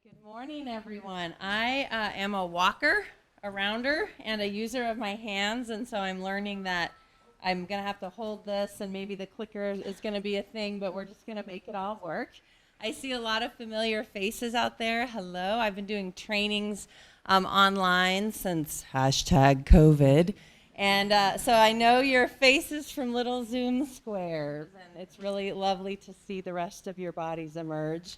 Good morning, everyone. I am a walker, a rounder, and a user of my hands, and so I'm learning that I'm going to have to hold this, and maybe the clicker is going to be a thing, but we're just going to make it all work. I see a lot of familiar faces out there. Hello. I've been doing trainings online since hashtag COVID. And so I know your faces from little Zoom squares, and it's really lovely to see the rest of your bodies emerge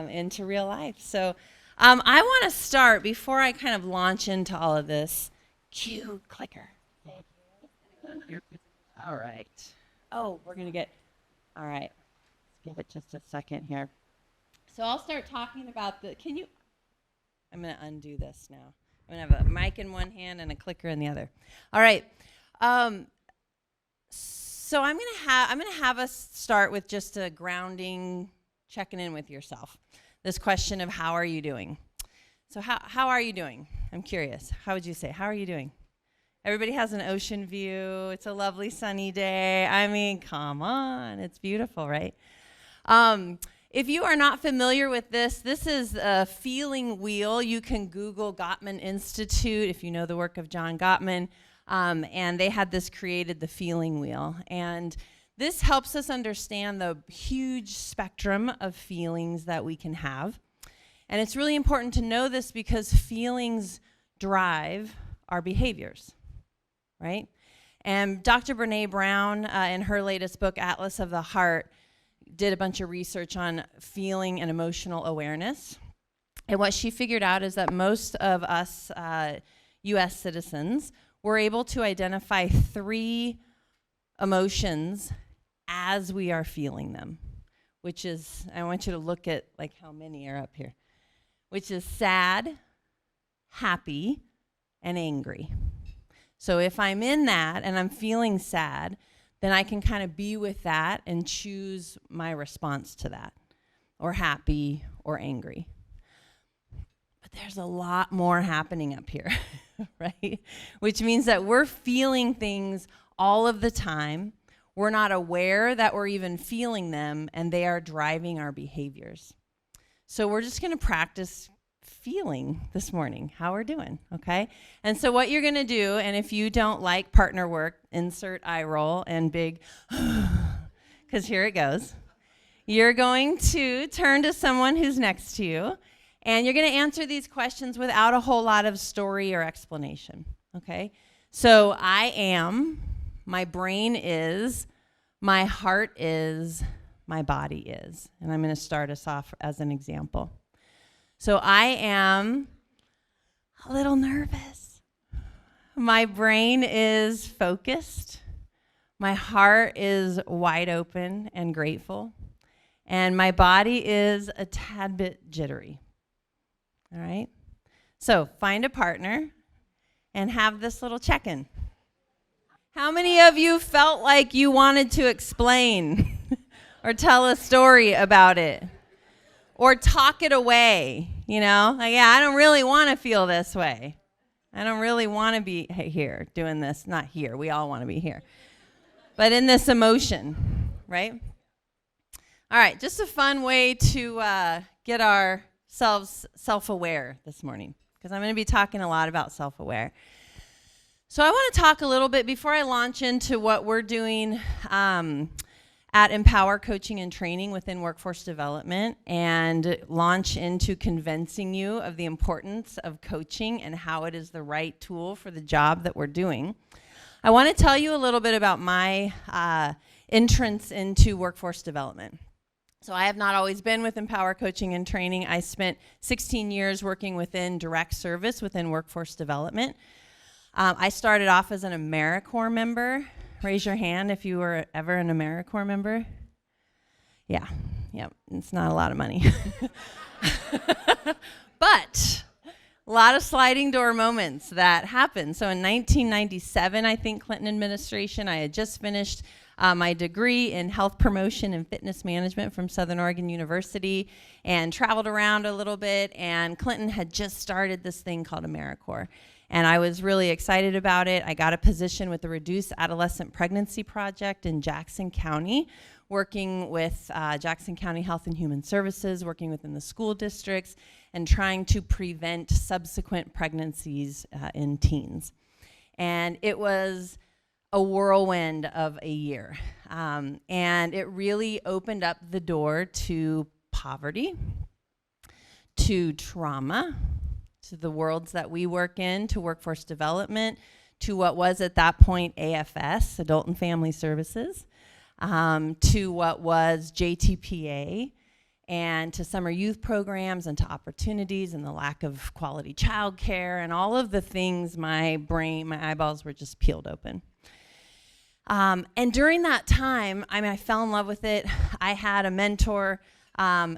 into real life. So I want to start, before I kind of launch into all of this, cue clicker. All right. Oh, we're going to get, all right. Let's give it just a second here. So I'll start talking about I'm going to undo this now. I'm going to have a mic in one hand and a clicker in the other. All right. So I'm going to have us start with just a grounding, checking in with yourself. This question of how are you doing? So how are you doing? I'm curious. How would you say? How are you doing? Everybody has an ocean view. It's a lovely sunny day. I mean, come on. It's beautiful, right? If you are not familiar with this is a feeling wheel. You can Google Gottman Institute if you know the work of John Gottman. And they had this created, the feeling wheel. And this helps us understand the huge spectrum of feelings that we can have. And it's really important to know this because feelings drive our behaviors, right? And Dr. Brené Brown, in her latest book, Atlas of the Heart, did a bunch of research on feeling and emotional awareness. And what she figured out is that most of us U.S. citizens were able to identify 3 emotions as we are feeling them, which is, I want you to look at like how many are up here, which is sad, happy, and angry. So if I'm in that and I'm feeling sad, then I can kind of be with that and choose my response to that, or happy or angry. But there's a lot more happening up here, right? Which means that we're feeling things all of the time. We're not aware that we're even feeling them, and they are driving our behaviors. So we're just going to practice feeling this morning, how we're doing, okay? And so what you're going to do, and if you don't like partner work, insert eye roll and big, because here it goes. You're going to turn to someone who's next to you, and you're going to answer these questions without a whole lot of story or explanation, okay? So I am, my brain is, my heart is, my body is. And I'm going to start us off as an example. So I am a little nervous. My brain is focused. My heart is wide open and grateful. And my body is a tad bit jittery. All right? So find a partner and have this little check-in. How many of you felt like you wanted to explain or tell a story about it? Or talk it away, you know? Like, yeah, I don't really want to feel this way. I don't really want to be here doing this. Not here. We all want to be here. But in this emotion, right? All right, just a fun way to get ourselves self-aware this morning, because I'm going to be talking a lot about self-aware. So I want to talk a little bit before I launch into what we're doing at Empower Coaching and Training within Workforce Development, and launch into convincing you of the importance of coaching and how it is the right tool for the job that we're doing. I want to tell you a little bit about my entrance into workforce development. So I have not always been with Empower Coaching and Training. I spent 16 years working within direct service within workforce development. I started off as an AmeriCorps member. Raise your hand if you were ever an AmeriCorps member. Yeah, it's not a lot of money. But a lot of sliding door moments that happened. So in 1997, I think, Clinton administration, I had just finished my degree in health promotion and fitness management from Southern Oregon University, and traveled around a little bit, and Clinton had just started this thing called AmeriCorps. And I was really excited about it. I got a position with the Reduced Adolescent Pregnancy Project in Jackson County, working with Jackson County Health and Human Services, working within the school districts, and trying to prevent subsequent pregnancies in teens. And it was a whirlwind of a year. And it really opened up the door to poverty, to trauma, to the worlds that we work in, to workforce development, to what was at that point AFS, Adult and Family Services, to what was JTPA, and to summer youth programs, and to opportunities, and the lack of quality childcare, and all of the things my eyeballs were just peeled open. And during that time, I fell in love with it. I had a mentor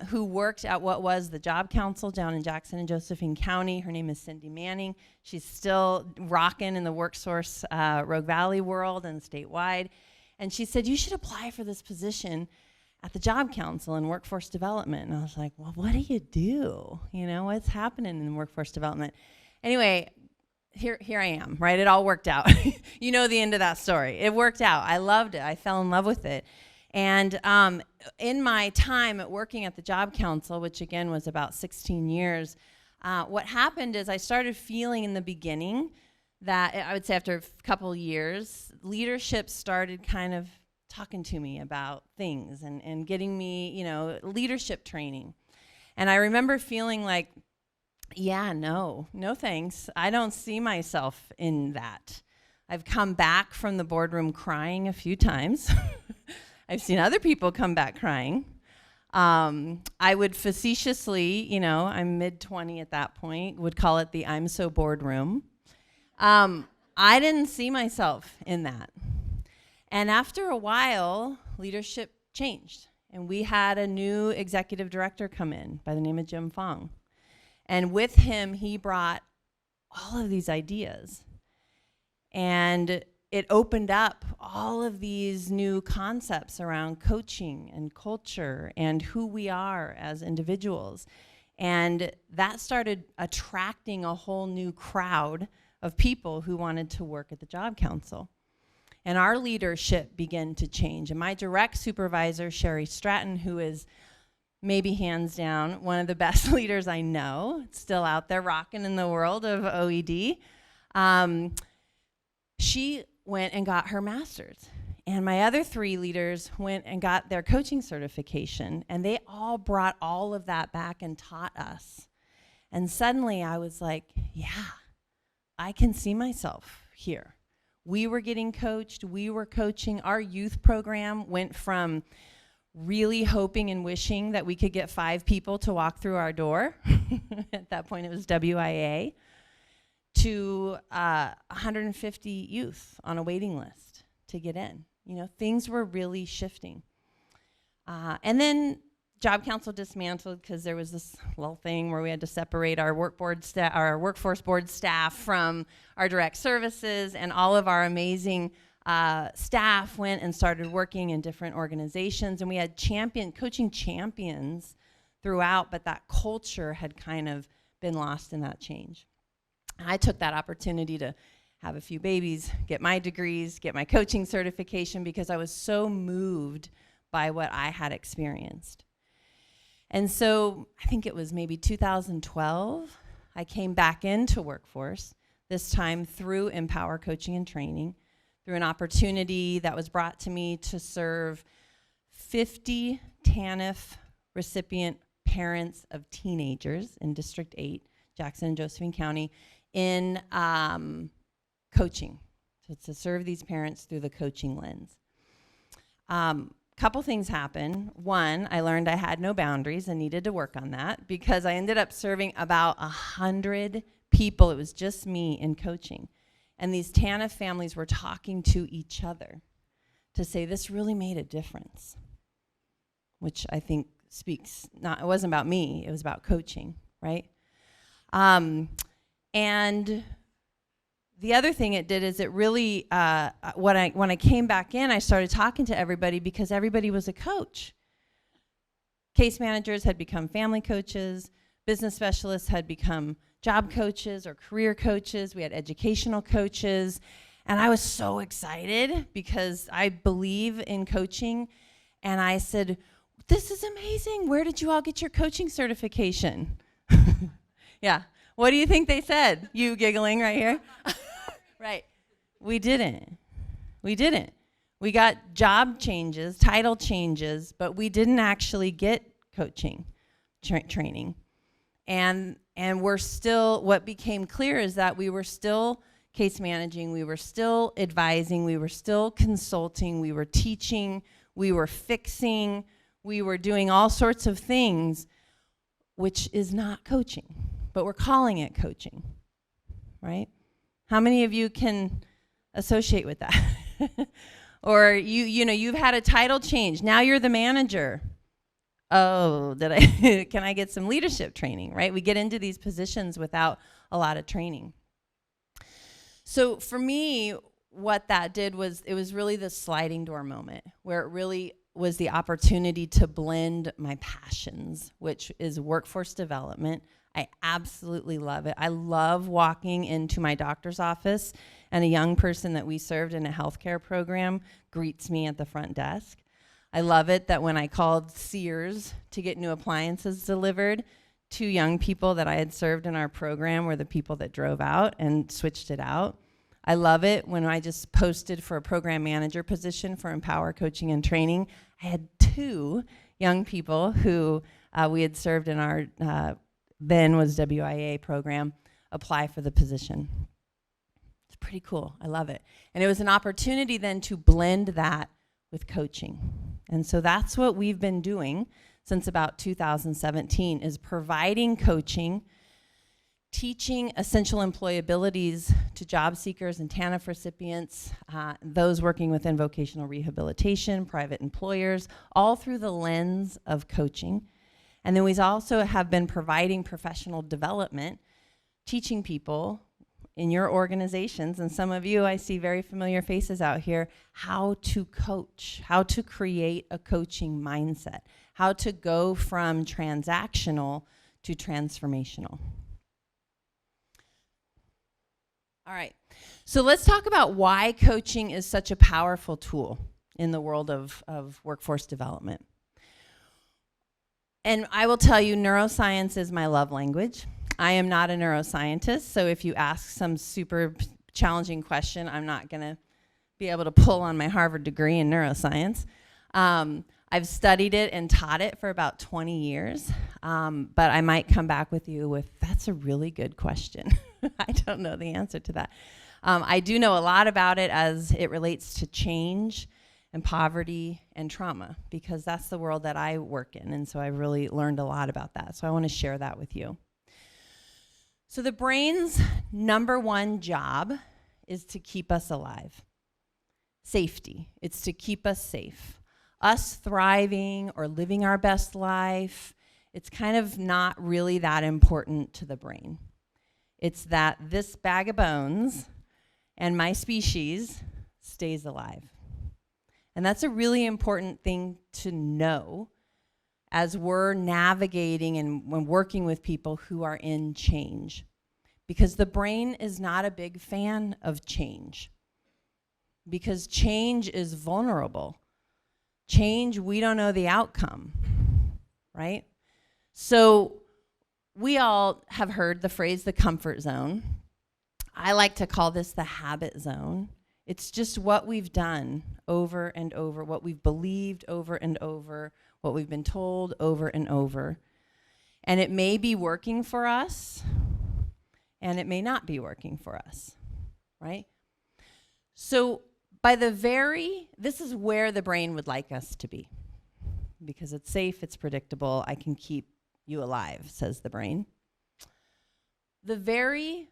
who worked at what was the Job Council down in Jackson and Josephine County. Her name is Cindy Manning. She's still rocking in the WorkSource Rogue Valley world and statewide. And she said, you should apply for this position at the Job Council in workforce development. And I was like, well, what do you do? You know, what's happening in workforce development? Anyway, here I am, right? It all worked out. You know the end of that story. It worked out. I loved it. I fell in love with it. And in my time at working at the Job Council, which again was about 16 years, what happened is I started feeling in the beginning that, I would say after a couple years, leadership started kind of talking to me about things and getting me, you know, leadership training. And I remember feeling like, yeah, no thanks. I don't see myself in that. I've come back from the boardroom crying a few times. I've seen other people come back crying. I would facetiously, you know, I'm mid-20 at that point, would call it the I'm so boardroom. I didn't see myself in that. And after a while, leadership changed. And we had a new executive director come in by the name of Jim Fong. And with him, he brought all of these ideas. And it opened up all of these new concepts around coaching and culture and who we are as individuals. And that started attracting a whole new crowd of people who wanted to work at the Job Council. And our leadership began to change. And my direct supervisor, Sherry Stratton, who is maybe hands down one of the best leaders I know, still out there rocking in the world of OED, she went and got her master's. And my other three leaders went and got their coaching certification. And they all brought all of that back and taught us. And suddenly I was like, yeah, I can see myself here. We were getting coached. We were coaching. Our youth program went from really hoping and wishing that we could get 5 people to walk through our door. At that point, it was WIA, to 150 youth on a waiting list to get in. You know, things were really shifting. And then Job Council dismantled because there was this little thing where we had to separate our workforce board staff from our direct services, and all of our amazing staff went and started working in different organizations, and we had coaching champions throughout, but that culture had kind of been lost in that change. I took that opportunity to have a few babies, get my degrees, get my coaching certification, because I was so moved by what I had experienced. And so I think it was maybe 2012, I came back into workforce, this time through Empower Coaching and Training, through an opportunity that was brought to me to serve 50 TANF recipient parents of teenagers in District 8, Jackson and Josephine County, in coaching, so to serve these parents through the coaching lens. Couple things happened. One, I learned I had no boundaries and needed to work on that, because I ended up serving about 100 people. It was just me in coaching. And these TANF families were talking to each other to say, this really made a difference, which I think speaks, it wasn't about me, it was about coaching, right? And the other thing it did is it really, when I came back in, I started talking to everybody because everybody was a coach. Case managers had become family coaches, business specialists had become job coaches or career coaches, we had educational coaches, and I was so excited because I believe in coaching, And I said, this is amazing. Where did you all get your coaching certification? Yeah. What do you think they said? You giggling right here? Right. We didn't. We didn't. We got job changes, title changes, but we didn't actually get coaching training. And we're still, what became clear is that we were still case managing, we were still advising, we were still consulting, we were teaching, we were fixing, we were doing all sorts of things, which is not coaching, but we're calling it coaching, right? How many of you can associate with that? Or you've had a title change. Now you're the manager. Oh, can I get some leadership training, right? We get into these positions without a lot of training. So for me, what that did was, it was really the sliding door moment where it really was the opportunity to blend my passions, which is workforce development. I absolutely love it. I love walking into my doctor's office and a young person that we served in a healthcare program greets me at the front desk. I love it that when I called Sears to get new appliances delivered, 2 young people that I had served in our program were the people that drove out and switched it out. I love it when I just posted for a program manager position for Empower Coaching and Training. I had 2 young people who we had served in our then was WIA program apply for the position. It's pretty cool. I love it. And it was an opportunity then to blend that with coaching. And so that's what we've been doing since about 2017, is providing coaching, teaching essential employabilities to job seekers and TANF recipients, those working within vocational rehabilitation, private employers, all through the lens of coaching. And then we also have been providing professional development, teaching people in your organizations, and some of you, I see very familiar faces out here, how to coach, how to create a coaching mindset, how to go from transactional to transformational. All right, so let's talk about why coaching is such a powerful tool in the world of workforce development. And I will tell you, neuroscience is my love language. I am not a neuroscientist, so if you ask some super challenging question, I'm not going to be able to pull on my Harvard degree in neuroscience. I've studied it and taught it for about 20 years, but I might come back with you with, that's a really good question. I don't know the answer to that. I do know a lot about it as it relates to change and poverty and trauma, because that's the world that I work in, and so I've really learned a lot about that. So I want to share that with you. So the brain's number one job is to keep us alive. Safety. It's to keep us safe. Us thriving or living our best life, it's kind of not really that important to the brain. It's that this bag of bones and my species stays alive. And that's a really important thing to know as we're navigating and when working with people who are in change. Because the brain is not a big fan of change. Because change is vulnerable. Change, we don't know the outcome, right? So we all have heard the phrase the comfort zone. I like to call this the habit zone. It's just what we've done over and over, what we've believed over and over, what we've been told over and over. And it may be working for us, and it may not be working for us, right? So this is where the brain would like us to be. Because it's safe, it's predictable, I can keep you alive, says the brain. The very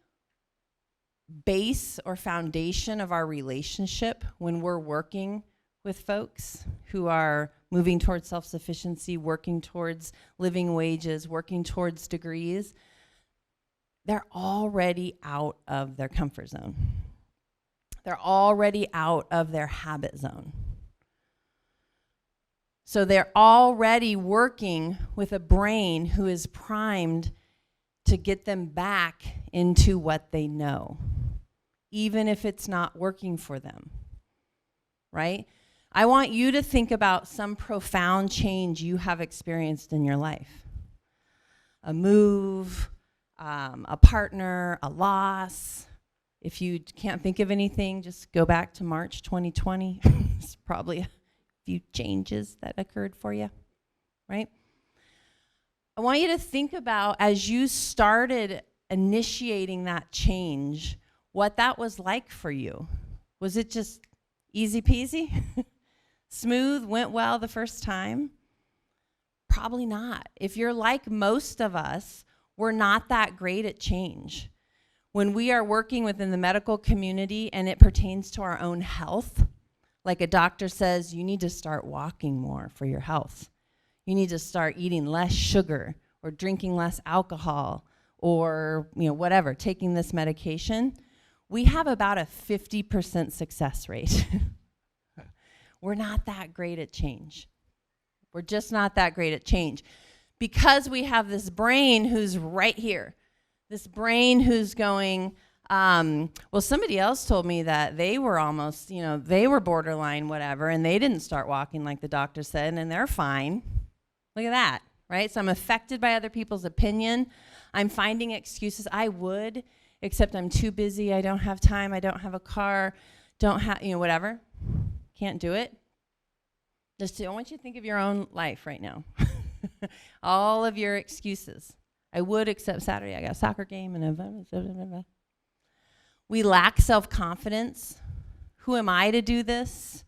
base or foundation of our relationship when we're working with folks who are moving towards self-sufficiency, working towards living wages, working towards degrees, they're already out of their comfort zone. They're already out of their habit zone. So they're already working with a brain who is primed to get them back into what they know, even if it's not working for them, right? I want you to think about some profound change you have experienced in your life. A move, a partner, a loss. If you can't think of anything, just go back to March 2020. It's probably a few changes that occurred for you, right? I want you to think about, as you started initiating that change, what that was like for you. Was it just easy peasy? Smooth, went well the first time? Probably not. If you're like most of us, we're not that great at change. When we are working within the medical community and it pertains to our own health, like a doctor says, you need to start walking more for your health. You need to start eating less sugar or drinking less alcohol or, whatever, taking this medication. We have about a 50% success rate. We're not that great at change. We're just not that great at change because we have this brain who's right here. This brain who's going, well, somebody else told me that they were almost, they were borderline whatever, and they didn't start walking like the doctor said, and they're fine. Look at that, right? So I'm affected by other people's opinion. I'm finding excuses. I would, except I'm too busy. I don't have time. I don't have a car. Don't have, whatever. Can't do it. I want you to think of your own life right now. All of your excuses. I would, except Saturday I got a soccer game and we lack self-confidence. Who am I to do this?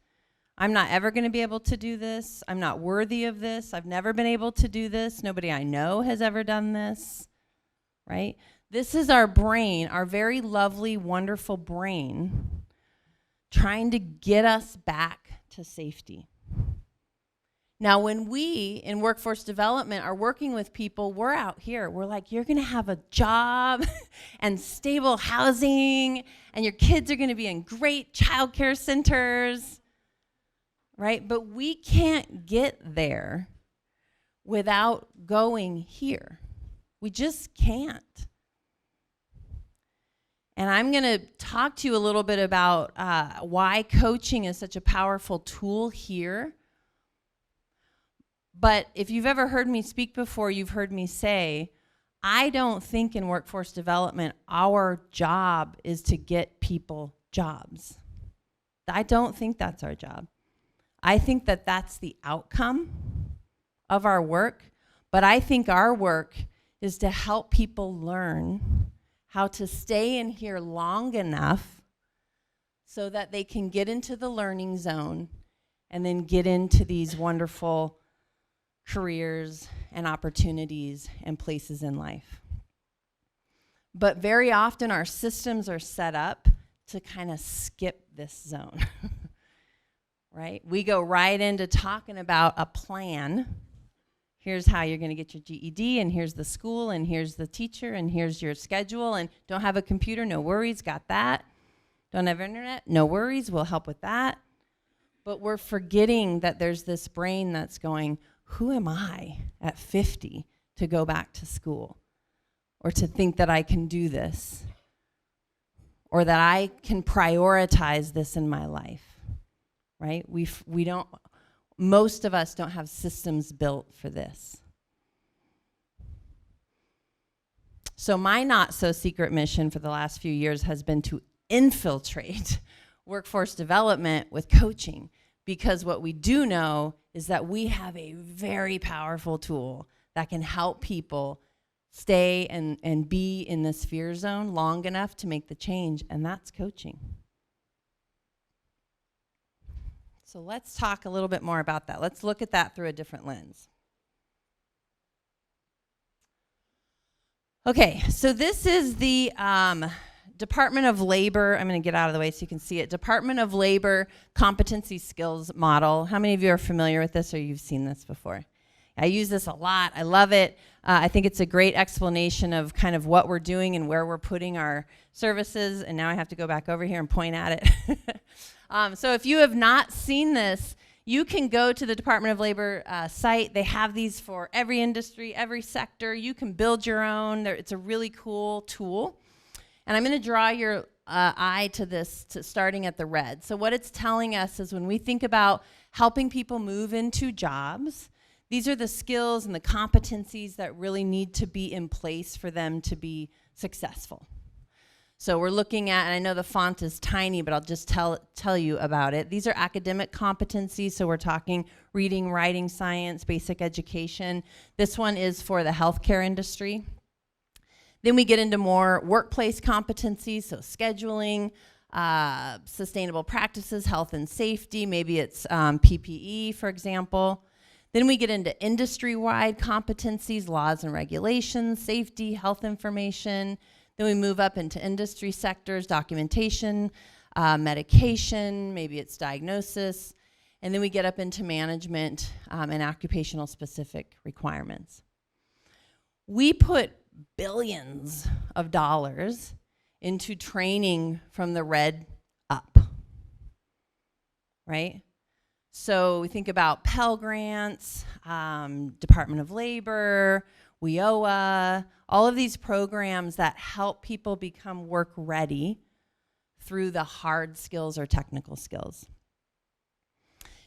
I'm not ever going to be able to do this. I'm not worthy of this. I've never been able to do this. Nobody I know has ever done this, right? This is our brain, our very lovely, wonderful brain, trying to get us back to safety. Now, when we in workforce development are working with people, we're out here. We're like, you're going to have a job and stable housing, and your kids are going to be in great childcare centers, right? But we can't get there without going here. We just can't. And I'm going to talk to you a little bit about why coaching is such a powerful tool here. But if you've ever heard me speak before, you've heard me say, I don't think in workforce development our job is to get people jobs. I don't think that's our job. I think that that's the outcome of our work, but I think our work is to help people learn how to stay in here long enough so that they can get into the learning zone and then get into these wonderful careers and opportunities and places in life. But very often our systems are set up to kind of skip this zone, right? We go right into talking about a plan. Here's how you're going to get your GED, and here's the school, and here's the teacher, and here's your schedule, and don't have a computer, no worries, got that. Don't have internet, no worries, we'll help with that. But we're forgetting that there's this brain that's going, who am I at 50 to go back to school or to think that I can do this or that I can prioritize this in my life, right? We don't, most of us don't have systems built for this. So my not so secret mission for the last few years has been to infiltrate workforce development with coaching, because what we do know is that we have a very powerful tool that can help people stay and be in this fear zone long enough to make the change, and that's coaching. So let's talk a little bit more about that. Let's look at that through a different lens. Okay, so this is the Department of Labor, I'm going to get out of the way so you can see it, Department of Labor Competency Skills Model. How many of you are familiar with this or you've seen this before? I use this a lot. I love it. I think it's a great explanation of kind of what we're doing and where we're putting our services. And now I have to go back over here and point at it. So if you have not seen this, you can go to the Department of Labor site. They have these for every industry, every sector. You can build your own. It's a really cool tool. And I'm going to draw your eye to this, to starting at the red. So what it's telling us is when we think about helping people move into jobs. These are the skills and the competencies that really need to be in place for them to be successful. So we're looking at, and I know the font is tiny, but I'll just tell you about it. These are academic competencies, so we're talking reading, writing, science, basic education. This one is for the healthcare industry. Then we get into more workplace competencies, so scheduling, sustainable practices, health and safety, maybe it's PPE, for example. Then we get into industry-wide competencies, laws and regulations, safety, health information. Then we move up into industry sectors, documentation, medication, maybe it's diagnosis. And then we get up into management and occupational specific requirements. We put billions of dollars into training from the red up, right? So we think about Pell Grants, Department of Labor, WIOA, all of these programs that help people become work ready through the hard skills or technical skills.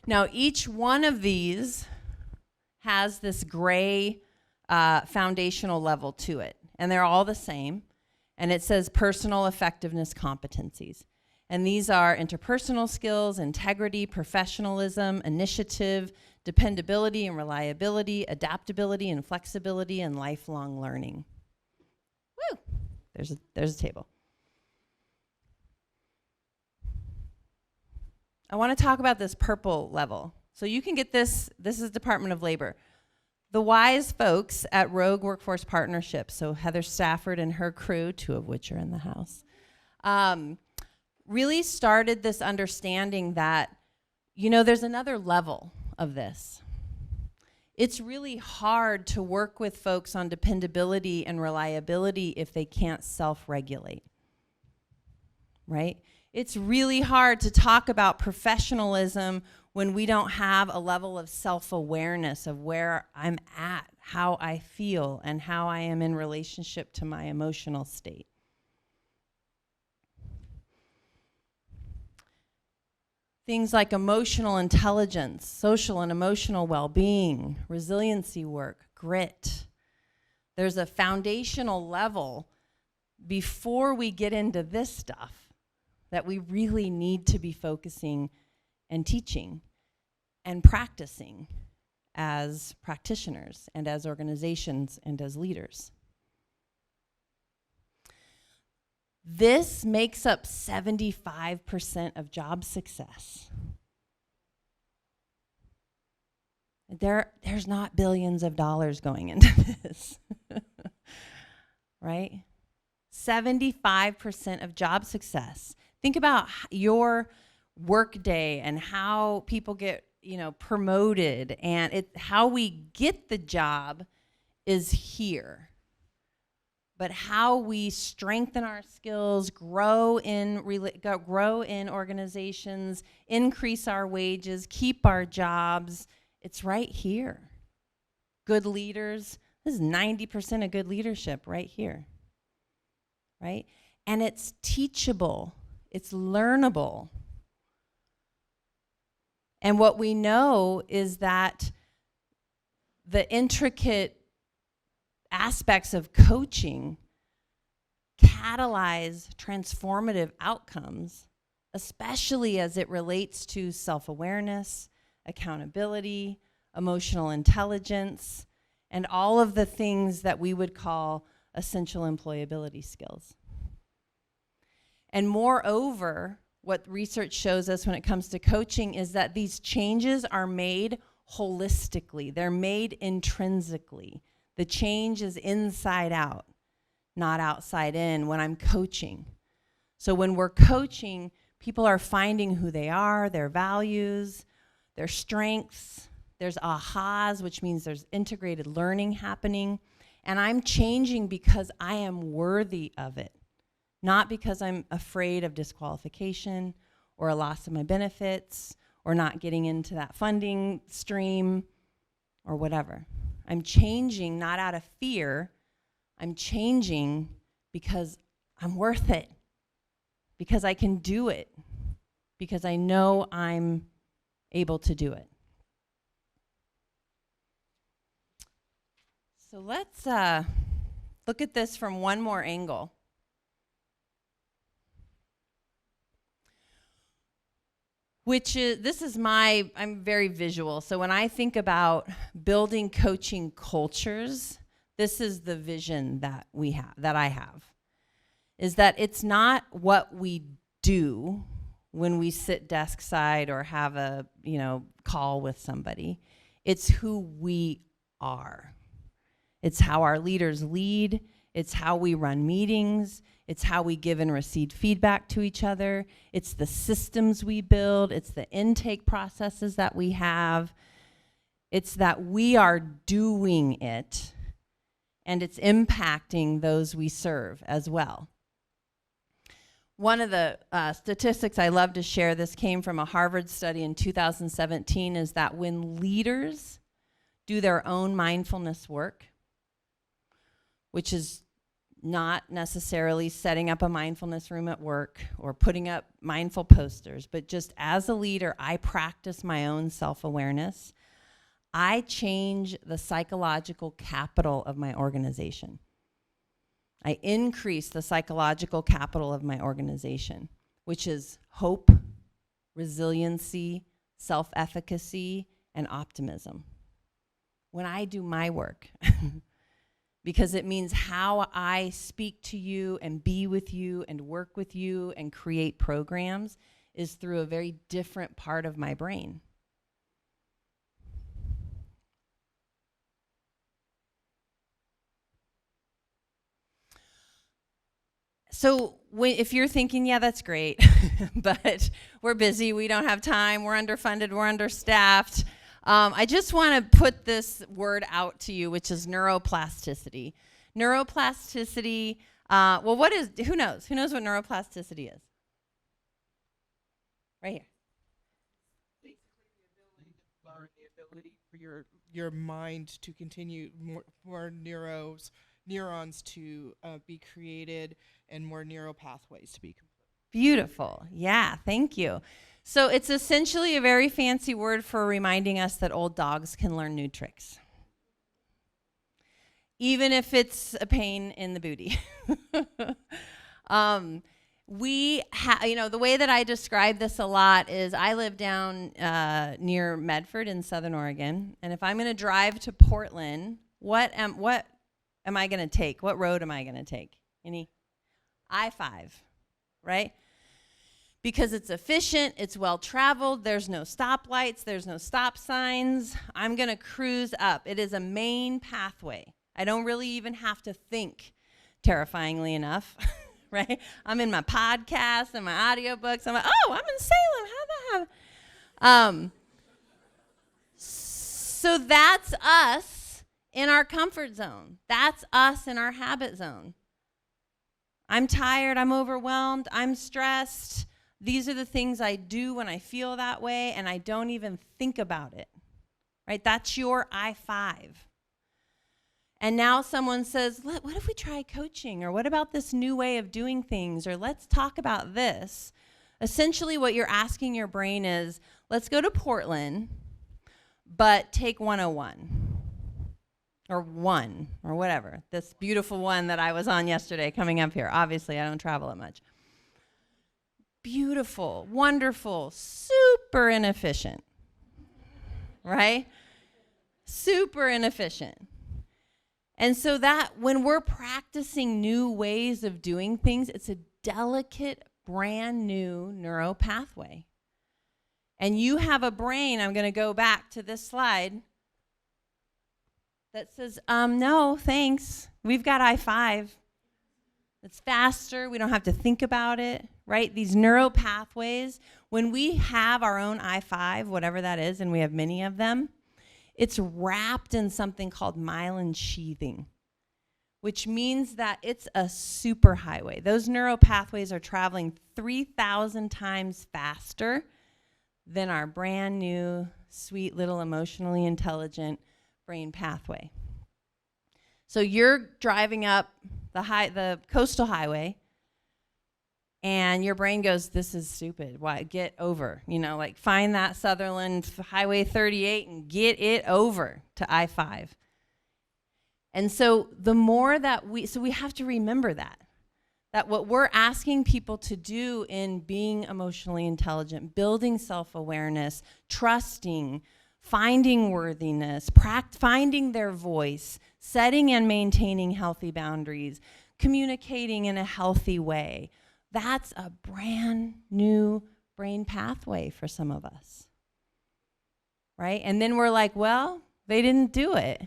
Now, each one of these has this gray foundational level to it, and they're all the same, and it says personal effectiveness competencies. And these are interpersonal skills, integrity, professionalism, initiative, dependability and reliability, adaptability and flexibility, and lifelong learning. Woo! There's a table. I want to talk about this purple level. So you can get this is Department of Labor. The wise folks at Rogue Workforce Partnerships, so Heather Stafford and her crew, 2 of which are in the house, really started this understanding that, there's another level of this. It's really hard to work with folks on dependability and reliability if they can't self-regulate, right? It's really hard to talk about professionalism when we don't have a level of self-awareness of where I'm at, how I feel, and how I am in relationship to my emotional state. Things like emotional intelligence, social and emotional well-being, resiliency work, grit. There's a foundational level before we get into this stuff that we really need to be focusing and teaching and practicing as practitioners and as organizations and as leaders. This makes up 75% of job success. There's not billions of dollars going into this, right? 75% of job success. Think about your work day and how people get, promoted, and how we get the job is here. But how we strengthen our skills, grow in organizations, increase our wages, keep our jobs, it's right here. Good leaders, this is 90% of good leadership right here, right? And it's teachable, it's learnable. And what we know is that the intricate aspects of coaching catalyze transformative outcomes, especially as it relates to self-awareness, accountability, emotional intelligence, and all of the things that we would call essential employability skills. And moreover, what research shows us when it comes to coaching is that these changes are made holistically. They're made intrinsically. The change is inside out, not outside in when I'm coaching. So when we're coaching, people are finding who they are, their values, their strengths. There's ahas, which means there's integrated learning happening. And I'm changing because I am worthy of it, not because I'm afraid of disqualification or a loss of my benefits or not getting into that funding stream or whatever. I'm changing not out of fear. I'm changing because I'm worth it, because I can do it, because I know I'm able to do it. So let's look at this from one more angle. I'm very visual. So when I think about building coaching cultures, this is the vision that I have, is that it's not what we do when we sit desk side or have a, call with somebody. It's who we are. It's how our leaders lead. It's how we run meetings. It's how we give and receive feedback to each other. It's the systems we build. It's the intake processes that we have. It's that we are doing it, and it's impacting those we serve as well. One of the statistics I love to share, this came from a Harvard study in 2017, is that when leaders do their own mindfulness work, which is not necessarily setting up a mindfulness room at work or putting up mindful posters, but just as a leader, I practice my own self-awareness. I change the psychological capital of my organization. I increase the psychological capital of my organization, which is hope, resiliency, self-efficacy, and optimism. When I do my work, because it means how I speak to you and be with you and work with you and create programs is through a very different part of my brain. So if you're thinking, yeah, that's great, but we're busy, we don't have time, we're underfunded, we're understaffed, I just want to put this word out to you, which is neuroplasticity. Neuroplasticity, who knows? Who knows what neuroplasticity is? Right here. Basically the ability for your mind to continue, more neurons to be created, and more neural pathways to be completed. Beautiful. Yeah, thank you. So it's essentially a very fancy word for reminding us that old dogs can learn new tricks, even if it's a pain in the booty. The way that I describe this a lot is I live down near Medford in Southern Oregon, and if I'm going to drive to Portland, what am I going to take? What road am I going to take? Any? I-5, right? Because it's efficient, it's well-traveled, there's no stoplights, there's no stop signs. I'm going to cruise up. It is a main pathway. I don't really even have to think, terrifyingly enough, right? I'm in my podcast and my audiobooks. I'm like, oh, I'm in Salem. How the hell? So that's us in our comfort zone. That's us in our habit zone. I'm tired, I'm overwhelmed, I'm stressed. These are the things I do when I feel that way, and I don't even think about it, right? That's your I-5. And now someone says, what if we try coaching? Or what about this new way of doing things? Or let's talk about this. Essentially, what you're asking your brain is, let's go to Portland, but take 101. Or one, or whatever. This beautiful one that I was on yesterday coming up here. Obviously, I don't travel that much. Beautiful, wonderful, super inefficient, right? Super inefficient. And so that when we're practicing new ways of doing things, it's a delicate, brand new neural pathway. And you have a brain, I'm going to go back to this slide, that says, no, thanks. We've got I-5. It's faster. We don't have to think about it, right? These neural pathways, when we have our own I-5, whatever that is, and we have many of them, it's wrapped in something called myelin sheathing, which means that it's a superhighway. Those neural pathways are traveling 3,000 times faster than our brand new, sweet, little, emotionally intelligent brain pathway. So you're driving up the coastal highway, and your brain goes, this is stupid. Why? Get over. Like find that Sutherland Highway 38 and get it over to I-5. And so the more that we have to remember that what we're asking people to do in being emotionally intelligent, building self-awareness, trusting, finding worthiness, finding their voice, setting and maintaining healthy boundaries, communicating in a healthy way. That's a brand new brain pathway for some of us, right? And then we're like, well, they didn't do it.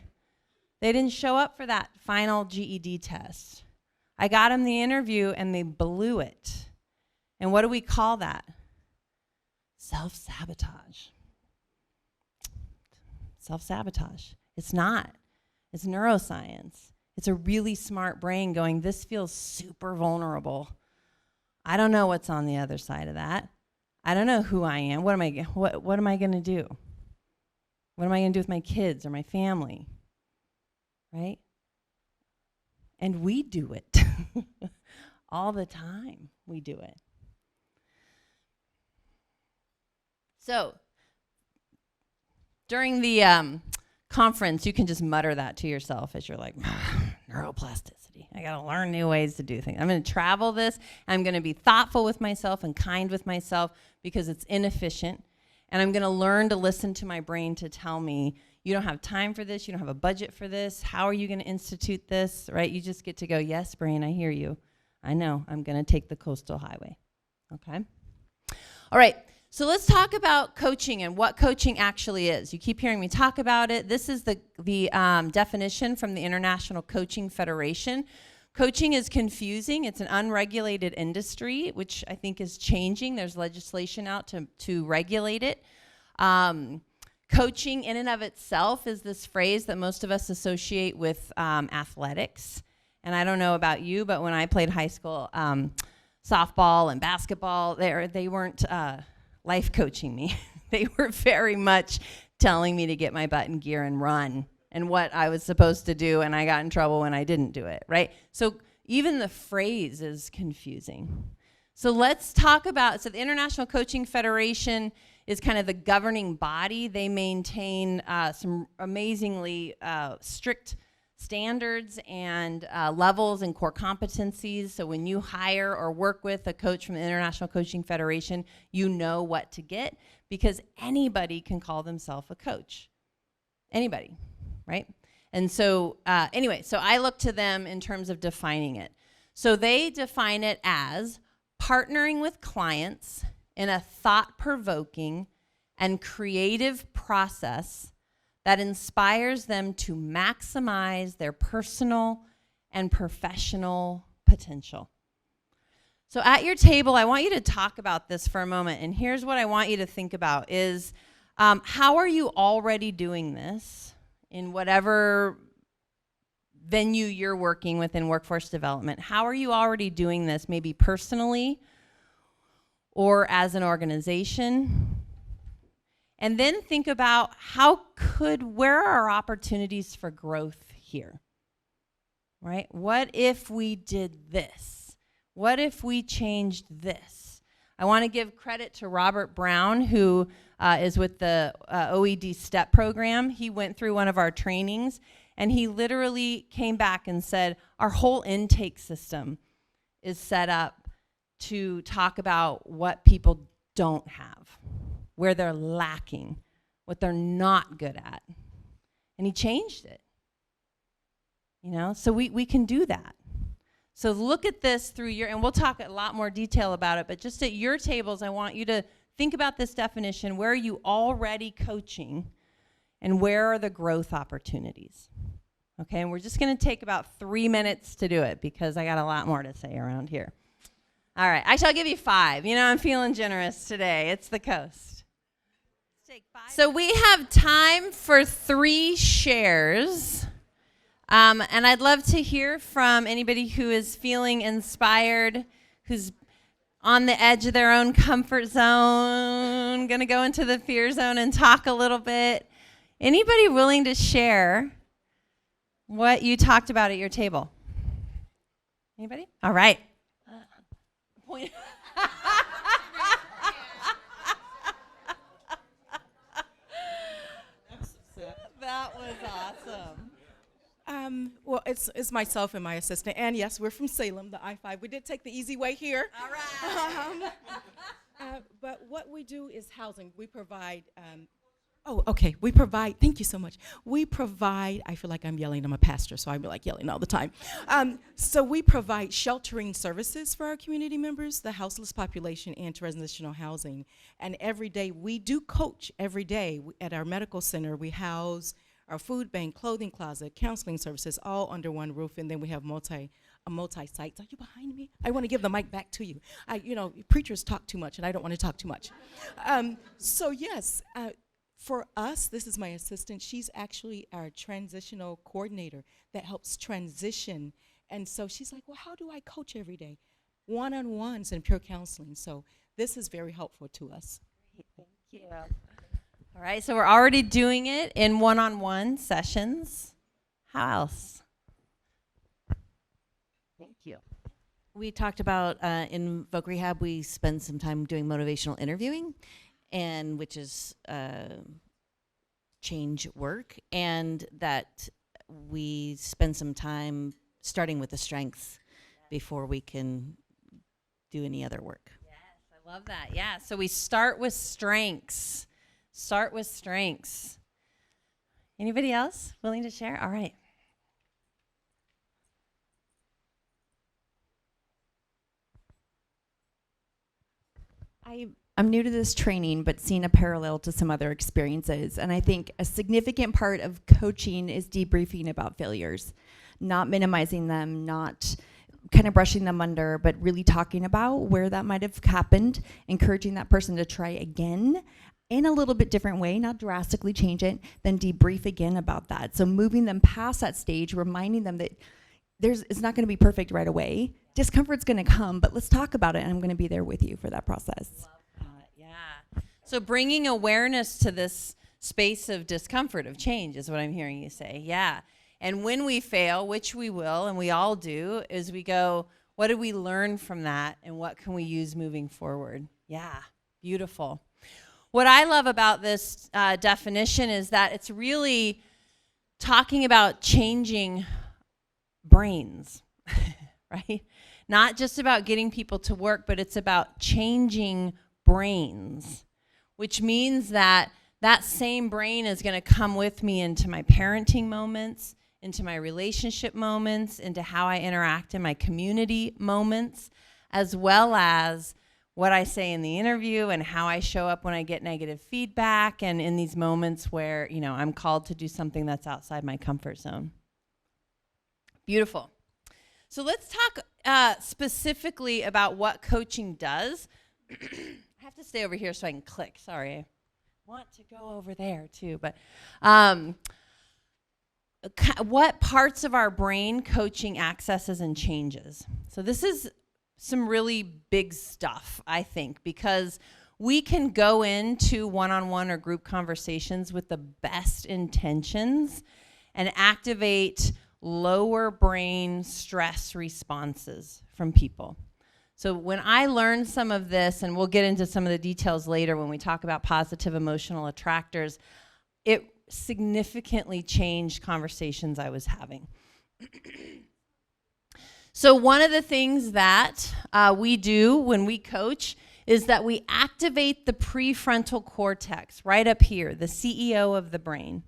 They didn't show up for that final GED test. I got them the interview and they blew it. And what do we call that? Self-sabotage. Self-sabotage. It's not. It's neuroscience. It's a really smart brain going, this feels super vulnerable. I don't know what's on the other side of that. I don't know who I am. What am I going to do? What am I going to do with my kids or my family? Right? And we do it. All the time we do it. So, during the conference, you can just mutter that to yourself as you're like, neuroplasticity. I got to learn new ways to do things. I'm going to travel this. I'm going to be thoughtful with myself and kind with myself because it's inefficient. And I'm going to learn to listen to my brain to tell me, you don't have time for this. You don't have a budget for this. How are you going to institute this, right? You just get to go, yes, brain, I hear you. I know. I'm going to take the coastal highway. Okay? All right. So let's talk about coaching and what coaching actually is. You keep hearing me talk about it. This is the definition from the International Coaching Federation. Coaching is confusing. It's an unregulated industry, which I think is changing. There's legislation out to regulate it. Coaching in and of itself is this phrase that most of us associate with athletics. And I don't know about you, but when I played high school softball and basketball, they weren't life coaching me. They were very much telling me to get my butt in gear and run and what I was supposed to do, and I got in trouble when I didn't do it, right? So even the phrase is confusing. So let's talk about, the International Coaching Federation is kind of the governing body. They maintain some amazingly strict standards and levels and core competencies. So when you hire or work with a coach from the International Coaching Federation, you know what to get because anybody can call themselves a coach. Anybody, right? And so anyway, so I look to them in terms of defining it. So they define it as partnering with clients in a thought-provoking and creative process that inspires them to maximize their personal and professional potential. So at your table, I want you to talk about this for a moment. And here's what I want you to think about is, how are you already doing this in whatever venue you're working with in workforce development? How are you already doing this, maybe personally or as an organization? And then think about where are our opportunities for growth here, right? What if we did this? What if we changed this? I want to give credit to Robert Brown, who is with the OED STEP program. He went through one of our trainings, and he literally came back and said, our whole intake system is set up to talk about what people don't have, where they're lacking, what they're not good at. And he changed it. So we can do that. So look at this through and we'll talk a lot more detail about it, but just at your tables, I want you to think about this definition. Where are you already coaching and where are the growth opportunities? Okay, and we're just gonna take about 3 minutes to do it because I got a lot more to say around here. All right, I'll give you 5. I'm feeling generous today. It's the coast. So we have time for 3 shares. And I'd love to hear from anybody who is feeling inspired, who's on the edge of their own comfort zone, going to go into the fear zone and talk a little bit. Anybody willing to share what you talked about at your table? Anybody? All right. point. That was awesome. Well, it's myself and my assistant, and yes, we're from Salem, the I-5. We did take the easy way here. All right. But what we do is housing. We provide. We provide. Thank you so much. We provide. I feel like I'm yelling. I'm a pastor, so I be like yelling all the time. So we provide sheltering services for our community members, the houseless population, and transitional housing. And every day we do coach. Every day at our medical center, we house our food bank, clothing closet, counseling services, all under one roof. And then we have multi-sites. Are you behind me? I want to give the mic back to you. Preachers talk too much, and I don't want to talk too much. So yes, for us, this is my assistant. She's actually our transitional coordinator that helps transition. And so she's like, well, how do I coach every day? One-on-ones and peer counseling. So this is very helpful to us. Thank you. All right, so we're already doing it in one-on-one sessions. How else? Thank you. We talked about in Voc Rehab, we spend some time doing motivational interviewing, and which is change work, and that we spend some time starting with the strengths before we can do any other work. Yes, I love that. Yeah, so we start with strengths. Start with strengths. Anybody else willing to share? All right. I'm new to this training, but seeing a parallel to some other experiences. And I think a significant part of coaching is debriefing about failures, not minimizing them, not kind of brushing them under, but really talking about where that might have happened, encouraging that person to try again in a little bit different way, not drastically change it, then debrief again about that. So moving them past that stage, reminding them that it's not going to be perfect right away. Discomfort's going to come, but let's talk about it, and I'm going to be there with you for that process. Yeah. So bringing awareness to this space of discomfort, of change, is what I'm hearing you say. Yeah. And when we fail, which we will, and we all do, is we go, what did we learn from that, and what can we use moving forward? Yeah. Beautiful. What I love about this definition is that it's really talking about changing brains, right? Not just about getting people to work, but it's about changing brains, which means that that same brain is going to come with me into my parenting moments, into my relationship moments, into how I interact in my community moments, as well as what I say in the interview and how I show up when I get negative feedback and in these moments where, I'm called to do something that's outside my comfort zone. Beautiful. So let's talk specifically about what coaching does. I have to stay over here so I can click. Sorry. I want to go over there too. But what parts of our brain coaching accesses and changes? So this is some really big stuff, I think, because we can go into one-on-one or group conversations with the best intentions and activate lower brain stress responses from people. So when I learned some of this, and we'll get into some of the details later when we talk about positive emotional attractors, it significantly changed conversations I was having. So one of the things that we do when we coach is that we activate the prefrontal cortex right up here, the CEO of the brain.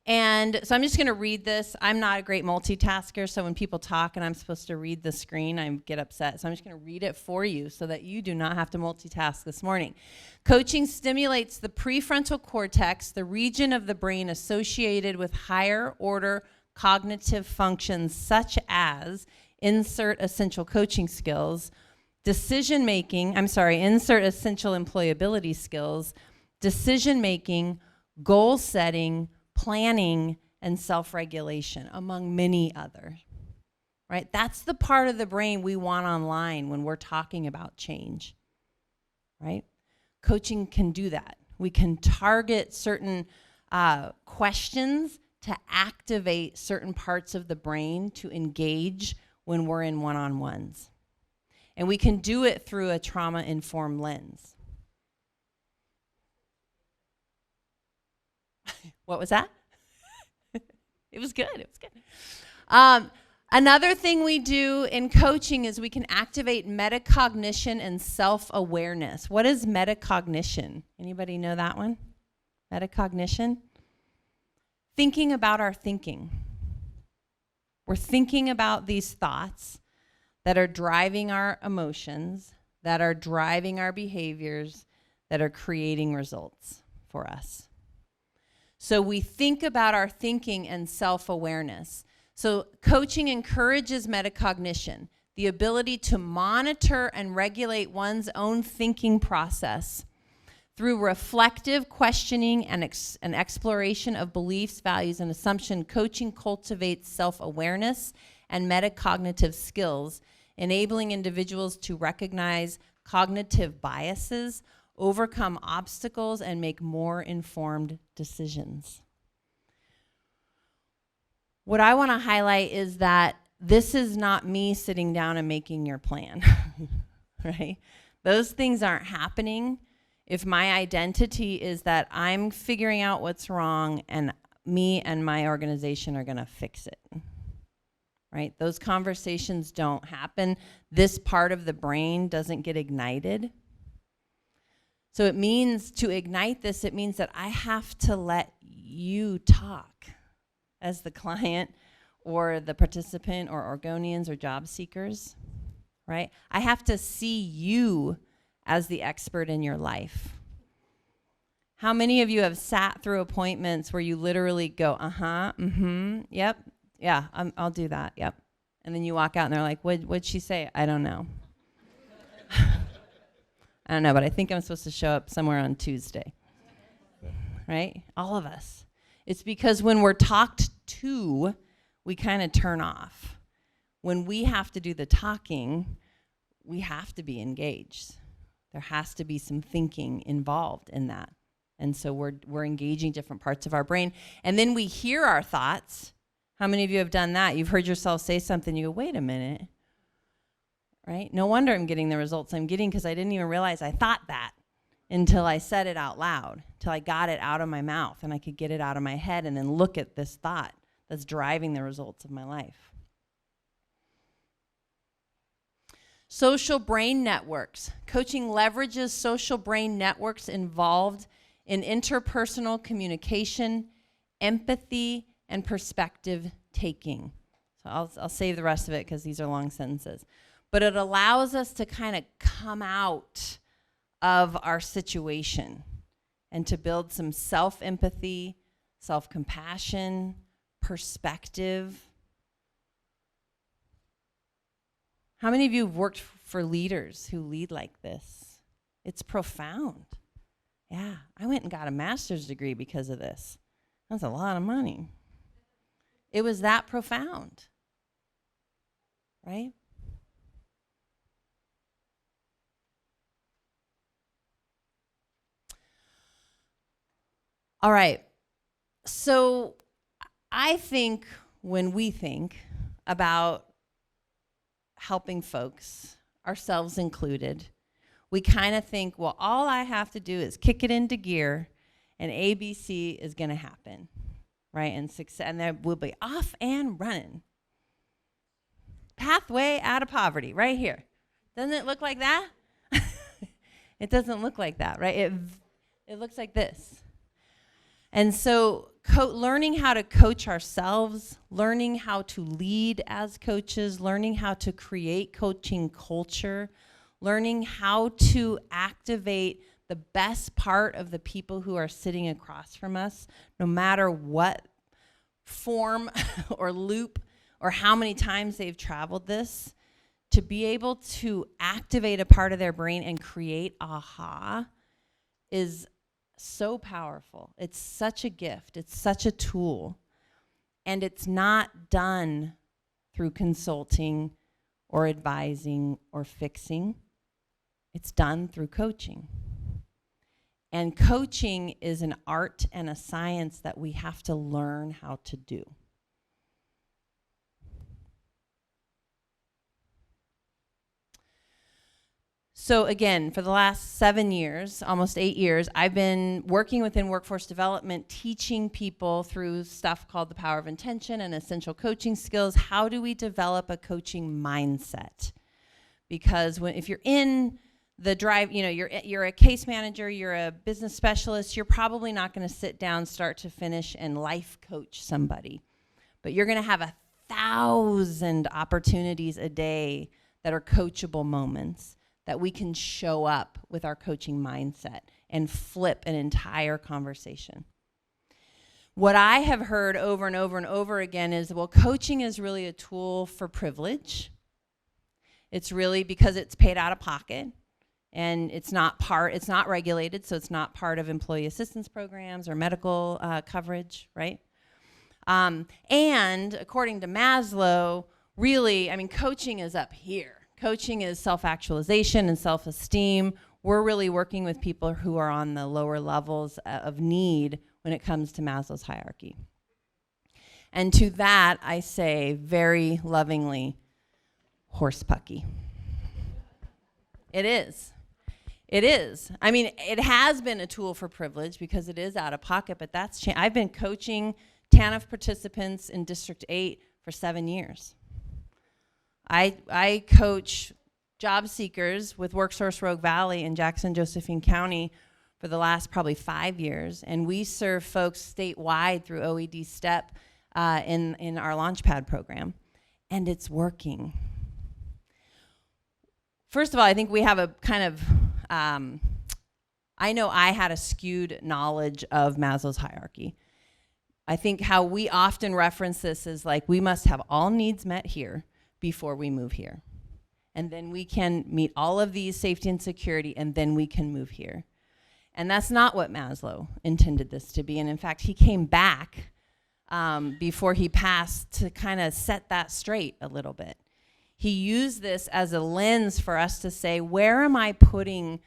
And so I'm just going to read this. I'm not a great multitasker, so when people talk and I'm supposed to read the screen, I get upset. So I'm just going to read it for you so that you do not have to multitask this morning. Coaching stimulates the prefrontal cortex, the region of the brain associated with higher order cognitive functions such as insert essential coaching skills, insert essential employability skills, decision-making, goal setting, planning, and self-regulation, among many others, right? That's the part of the brain we want online when we're talking about change, right? Coaching can do that. We can target certain questions to activate certain parts of the brain to engage when we're in one-on-ones. And we can do it through a trauma-informed lens. What was that? It was good. It was good. Another thing we do in coaching is we can activate metacognition and self-awareness. What is metacognition? Anybody know that one? Metacognition? Thinking about our thinking. We're thinking about these thoughts that are driving our emotions, that are driving our behaviors, that are creating results for us. So we think about our thinking and self-awareness. So coaching encourages metacognition, the ability to monitor and regulate one's own thinking process. Through reflective questioning and an exploration of beliefs, values, and assumption, coaching cultivates self-awareness and metacognitive skills, enabling individuals to recognize cognitive biases, overcome obstacles, and make more informed decisions. What I want to highlight is that this is not me sitting down and making your plan, right? Those things aren't happening if my identity is that I'm figuring out what's wrong and me and my organization are going to fix it, right? Those conversations don't happen. This part of the brain doesn't get ignited. So it means to ignite this, it means that I have to let you talk as the client or the participant or Oregonians or job seekers, right? I have to see you as the expert in your life. How many of you have sat through appointments where you literally go, yep, yeah, I'll do that, yep. And then you walk out and they're like, what'd she say? I don't know. I don't know, but I think I'm supposed to show up somewhere on Tuesday, right? All of us. It's because when we're talked to, we kind of turn off. When we have to do the talking, we have to be engaged. There has to be some thinking involved in that. And so we're engaging different parts of our brain. And then we hear our thoughts. How many of you have done that? You've heard yourself say something, you go, wait a minute. Right? No wonder I'm getting the results I'm getting because I didn't even realize I thought that until I said it out loud, till I got it out of my mouth and I could get it out of my head and then look at this thought that's driving the results of my life. Social brain networks. Coaching leverages social brain networks involved in interpersonal communication, empathy, and perspective taking. So I'll save the rest of it because these are long sentences. But it allows us to kind of come out of our situation and to build some self-empathy, self-compassion, perspective. How many of you have worked for leaders who lead like this? It's profound. Yeah, I went and got a master's degree because of this. That's a lot of money. It was that profound, right? All right, so I think when we think about helping folks, ourselves included, we kind of think, well, all I have to do is kick it into gear and ABC is going to happen, right? And success, and then we'll be off and running. Pathway out of poverty, right here. Doesn't it look like that? It doesn't look like that, right? It looks like this. And so learning how to coach ourselves, learning how to lead as coaches, learning how to create coaching culture, learning how to activate the best part of the people who are sitting across from us, no matter what form or loop or how many times they've traveled this, to be able to activate a part of their brain and create aha is so powerful. It's such a gift. It's such a tool. And it's not done through consulting or advising or fixing. It's done through coaching. And coaching is an art and a science that we have to learn how to do. So again, for the last 7 years, almost 8 years, I've been working within workforce development, teaching people through stuff called the power of intention and essential coaching skills. How do we develop a coaching mindset? Because if you're in the drive, you're a case manager, you're a business specialist, you're probably not going to sit down start to finish and life coach somebody. But you're going to have 1,000 opportunities a day that are coachable moments that we can show up with our coaching mindset and flip an entire conversation. What I have heard over and over and over again is, well, coaching is really a tool for privilege. It's really because it's paid out of pocket and it's not regulated, so it's not part of employee assistance programs or medical coverage, right? And according to Maslow, really, coaching is up here. Coaching is self-actualization and self-esteem. We're really working with people who are on the lower levels of need when it comes to Maslow's hierarchy. And to that, I say very lovingly, horsepucky. It is. It is. It has been a tool for privilege because it is out of pocket, but that's I've been coaching TANF participants in District 8 for 7 years. I coach job seekers with WorkSource Rogue Valley in Jackson-Josephine County for the last probably 5 years, and we serve folks statewide through OED STEP in our Launchpad program, and it's working. First of all, I think we have a kind of, I know I had a skewed knowledge of Maslow's hierarchy. I think how we often reference this is like, we must have all needs met here before we move here. And then we can meet all of these safety and security, and then we can move here. And that's not what Maslow intended this to be. And in fact, he came back before he passed to kind of set that straight a little bit. He used this as a lens for us to say, where am I putting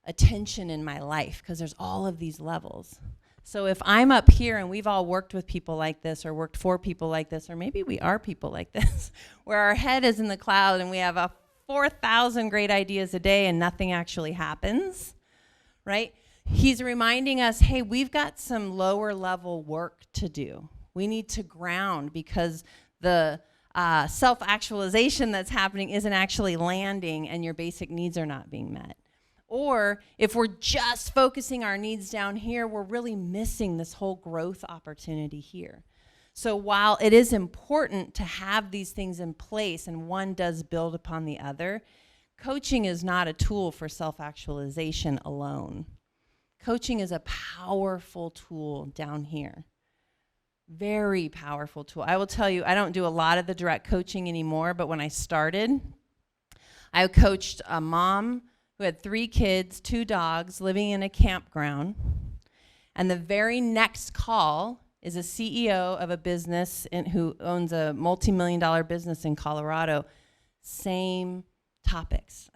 attention in my life? Because there's all of these levels. So if I'm up here, and we've all worked with people like this, or worked for people like this, or maybe we are people like this, where our head is in the cloud and we have 4,000 great ideas a day and nothing actually happens, right? He's reminding us, hey, we've got some lower level work to do. We need to ground, because the self-actualization that's happening isn't actually landing and your basic needs are not being met. Or if we're just focusing our needs down here, we're really missing this whole growth opportunity here. So while it is important to have these things in place and one does build upon the other, coaching is not a tool for self-actualization alone. Coaching is a powerful tool down here. Very powerful tool. I will tell you, I don't do a lot of the direct coaching anymore, but when I started, I coached a mom who had 3 kids, 2 dogs, living in a campground. And the very next call is a CEO of a business who owns a multi-million-dollar business in Colorado. Same topics.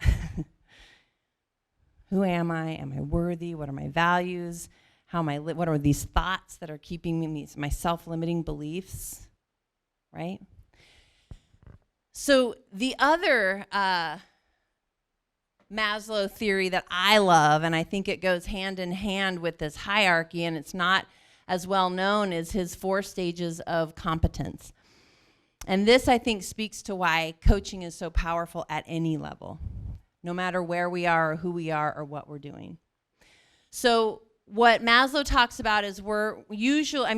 Who am I? Am I worthy? What are my values? How am I what are these thoughts that are keeping me, my self-limiting beliefs, right? So the other Maslow theory that I love, and I think it goes hand in hand with this hierarchy, and it's not as well known, is his 4 stages of competence. And this, I think, speaks to why coaching is so powerful at any level, no matter where we are or who we are or what we're doing. So what Maslow talks about is I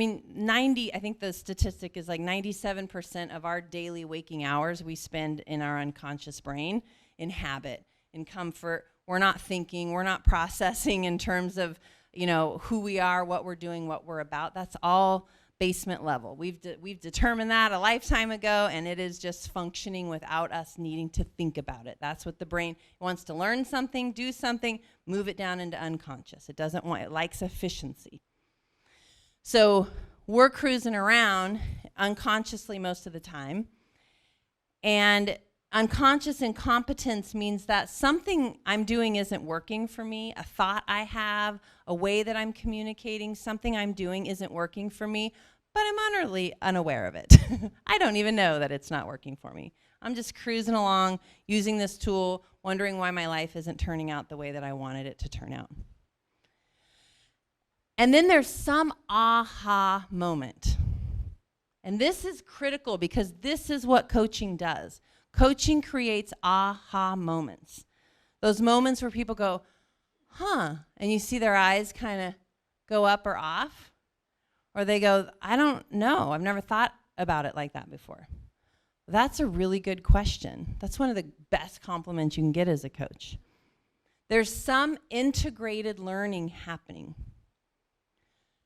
think the statistic is like 97% of our daily waking hours we spend in our unconscious brain, in habit, in comfort. We're not thinking, we're not processing in terms of, who we are, what we're doing, what we're about. That's all basement level. We've determined that a lifetime ago, and it is just functioning without us needing to think about it. That's what the brain wants: to learn something, do something, move it down into unconscious. It likes efficiency. So we're cruising around unconsciously most of the time, and unconscious incompetence means that something I'm doing isn't working for me. A thought I have, a way that I'm communicating, something I'm doing isn't working for me, but I'm utterly unaware of it. I don't even know that it's not working for me. I'm just cruising along using this tool, wondering why my life isn't turning out the way that I wanted it to turn out. And then there's some aha moment. And this is critical because this is what coaching does. Coaching creates aha moments. Those moments where people go, huh, and you see their eyes kind of go up or off. Or they go, I don't know, I've never thought about it like that before. That's a really good question. That's one of the best compliments you can get as a coach. There's some integrated learning happening.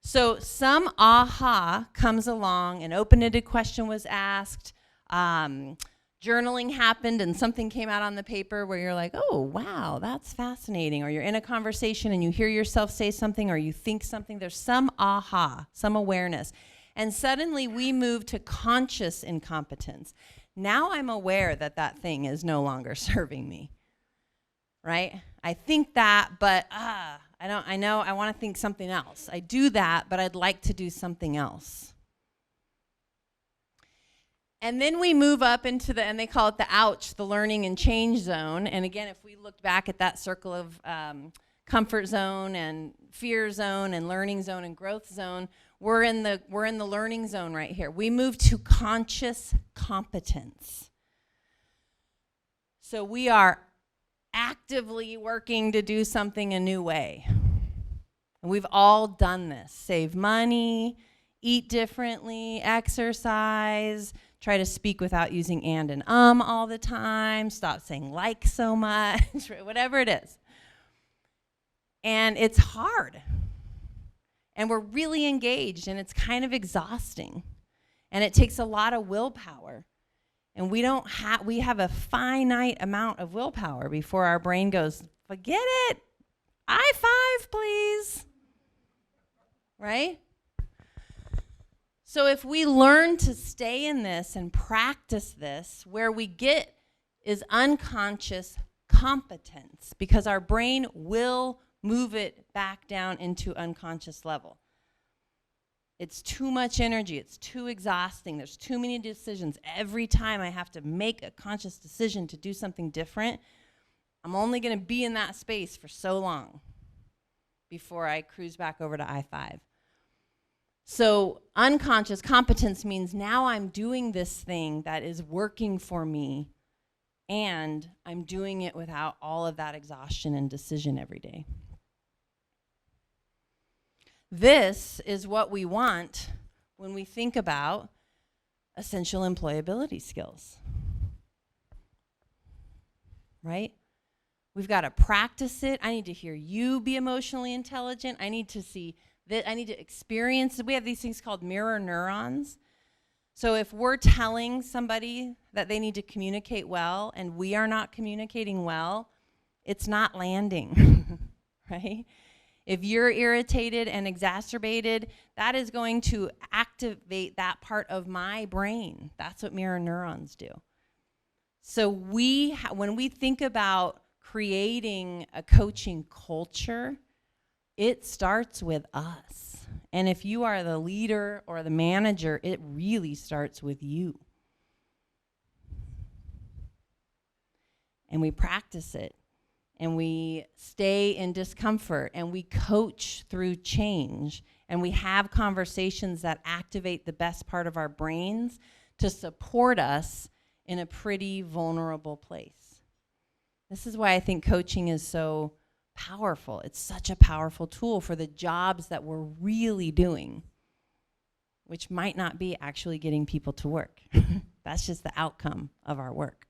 So some aha comes along, an open-ended question was asked, journaling happened and something came out on the paper where you're like, oh, wow, that's fascinating. Or you're in a conversation and you hear yourself say something or you think something. There's some aha, some awareness. And suddenly we move to conscious incompetence. Now I'm aware that that thing is no longer serving me, right? I think that, but I know I want to think something else. I do that, but I'd like to do something else. And then we move up into and they call it the ouch, the learning and change zone. And again, if we looked back at that circle of comfort zone and fear zone and learning zone and growth zone, we're in the learning zone right here. We move to conscious competence. So we are actively working to do something a new way. And we've all done this. Save money, eat differently, exercise, try to speak without using and all the time, stop saying like so much, whatever it is. And it's hard. And we're really engaged, and it's kind of exhausting. And it takes a lot of willpower. And we have a finite amount of willpower before our brain goes, forget it, I-5, please. Right? So if we learn to stay in this and practice this, where we get is unconscious competence, because our brain will move it back down into unconscious level. It's too much energy. It's too exhausting. There's too many decisions. Every time I have to make a conscious decision to do something different, I'm only going to be in that space for so long before I cruise back over to I-5. So unconscious competence means now I'm doing this thing that is working for me, and I'm doing it without all of that exhaustion and decision every day. This is what we want when we think about essential employability skills, right? We've got to practice it. I need to hear you be emotionally intelligent. I need to see that. I need to experience. We have these things called mirror neurons. So if we're telling somebody that they need to communicate well and we are not communicating well, it's not landing, right? If you're irritated and exacerbated, that is going to activate that part of my brain. That's what mirror neurons do. So when we think about creating a coaching culture, it starts with us. And if you are the leader or the manager, it really starts with you. And we practice it. And we stay in discomfort, and we coach through change, and we have conversations that activate the best part of our brains to support us in a pretty vulnerable place. This is why I think coaching is so powerful. It's such a powerful tool for the jobs that we're really doing, which might not be actually getting people to work. That's just the outcome of our work.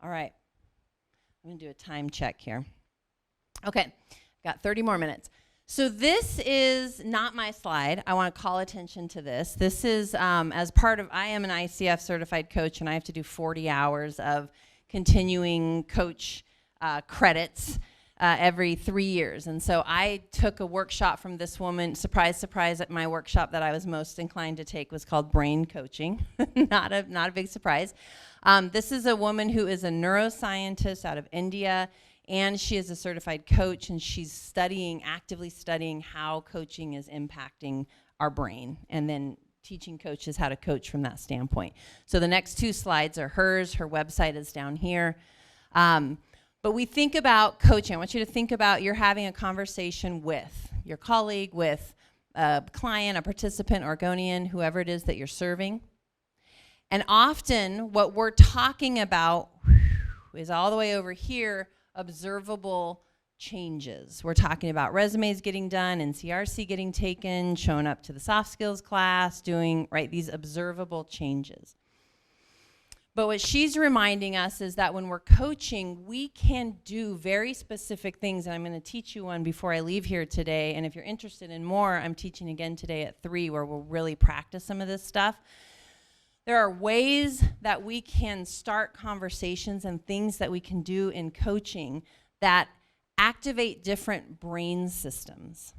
All right, I'm gonna do a time check here. Okay, got 30 more minutes. So this is not my slide. I wanna call attention to this. This is as part of, I am an ICF certified coach, and I have to do 40 hours of continuing coach credits every 3 years. And so I took a workshop from this woman, surprise, surprise, at my workshop that I was most inclined to take was called brain coaching. not a big surprise. This is a woman who is a neuroscientist out of India, and she is a certified coach, and she's actively studying how coaching is impacting our brain, and then teaching coaches how to coach from that standpoint. So the next 2 slides are hers. Her website is down here. But we think about coaching. I want you to think about you're having a conversation with your colleague, with a client, a participant, Oregonian, whoever it is that you're serving. And often what we're talking about is all the way over here, observable changes. We're talking about resumes getting done, NCRC getting taken, showing up to the soft skills class, doing, right, these observable changes. But what she's reminding us is that when we're coaching, we can do very specific things, and I'm going to teach you one before I leave here today, and if you're interested in more, I'm teaching again today at 3 where we'll really practice some of this stuff. There are ways that we can start conversations and things that we can do in coaching that activate different brain systems.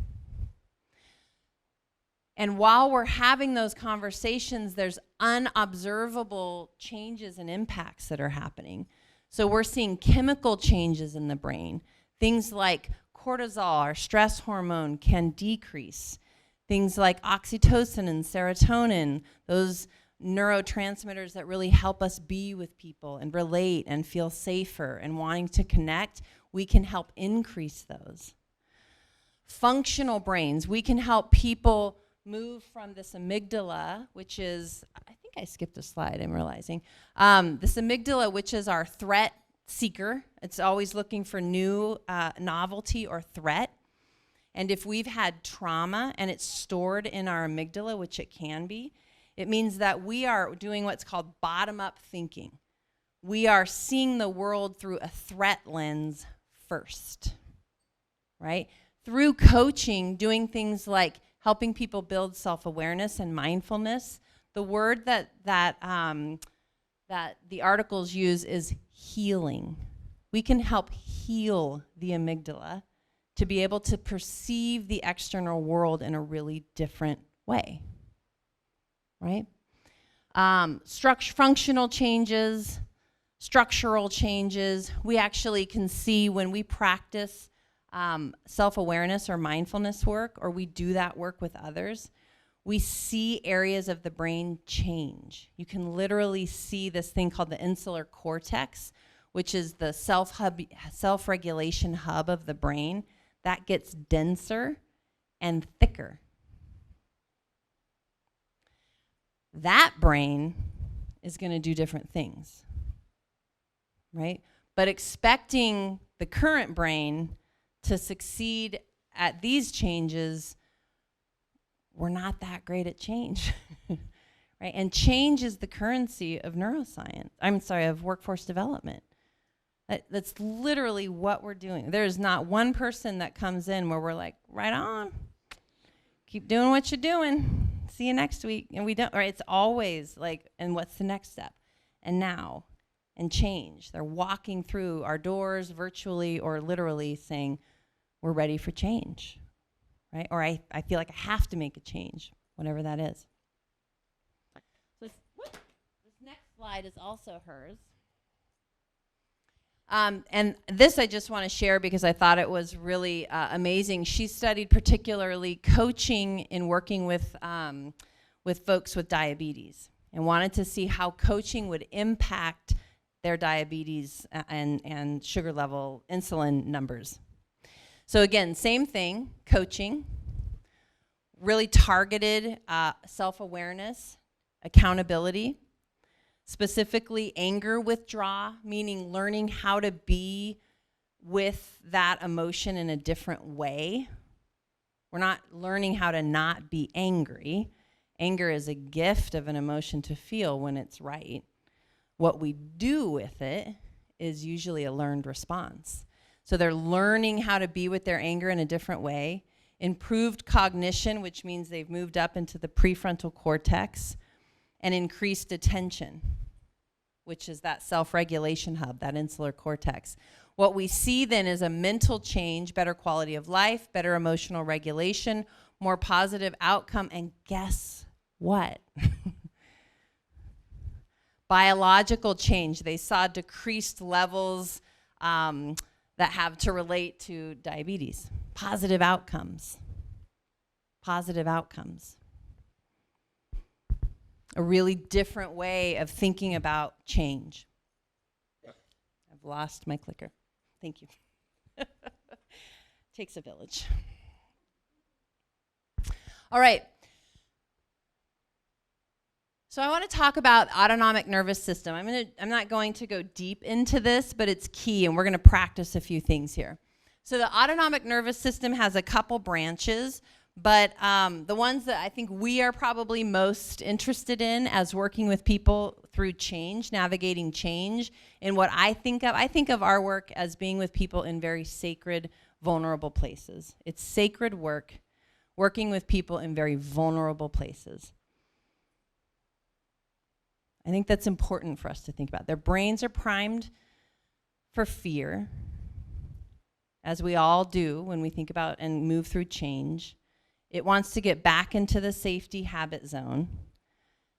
And while we're having those conversations, there's unobservable changes and impacts that are happening. So we're seeing chemical changes in the brain. Things like cortisol, our stress hormone, can decrease. Things like oxytocin and serotonin, those neurotransmitters that really help us be with people and relate and feel safer and wanting to connect, we can help increase those. Functional brains, we can help people move from this amygdala, which is, I think I skipped a slide, I'm realizing. This amygdala, which is our threat seeker. It's always looking for new novelty or threat. And if we've had trauma and it's stored in our amygdala, which it can be, it means that we are doing what's called bottom-up thinking. We are seeing the world through a threat lens first, right? Through coaching, doing things like helping people build self-awareness and mindfulness, the word that the articles use is healing. We can help heal the amygdala to be able to perceive the external world in a really different way, right? Functional changes, structural changes. We actually can see when we practice self-awareness or mindfulness work, or we do that work with others, we see areas of the brain change. You can literally see this thing called the insular cortex, which is the self-regulation hub of the brain. That gets denser and thicker. That brain is going to do different things, right? But expecting the current brain to succeed at these changes, we're not that great at change, right? And change is the currency of neuroscience. Of workforce development. That's literally what we're doing. There's not one person that comes in where we're like, right on, keep doing what you're doing. See you next week. And we don't, right? It's always like, and what's the next step? And now, and change. They're walking through our doors virtually or literally saying, we're ready for change, right? Or I feel like I have to make a change, whatever that is. So this next slide is also hers. And this I just want to share because I thought it was really amazing. She studied particularly coaching in working with folks with diabetes and wanted to see how coaching would impact their diabetes and sugar level insulin numbers. So again, same thing, coaching, really targeted self-awareness, accountability, specifically anger withdrawal, meaning learning how to be with that emotion in a different way. We're not learning how to not be angry. Anger is a gift of an emotion to feel when it's right. What we do with it is usually a learned response. So they're learning how to be with their anger in a different way. Improved cognition, which means they've moved up into the prefrontal cortex, and increased attention, which is that self-regulation hub, that insular cortex. What we see then is a mental change, better quality of life, better emotional regulation, more positive outcome, and guess what? Biological change. They saw decreased levels that have to relate to diabetes. Positive outcomes. Positive outcomes. a really different way of thinking about change. I've lost my clicker. Thank you. Takes a village. All right. So I want to talk about autonomic nervous system. I'm not going to go deep into this, but it's key, and we're going to practice a few things here. So the autonomic nervous system has a couple branches, but the ones that I think we are probably most interested in as working with people through change, navigating change, and what I think of our work as being with people in very sacred, vulnerable places. It's sacred work, working with people in very vulnerable places. I think that's important for us to think about. Their brains are primed for fear, as we all do when we think about and move through change. It wants to get back into the safety habit zone.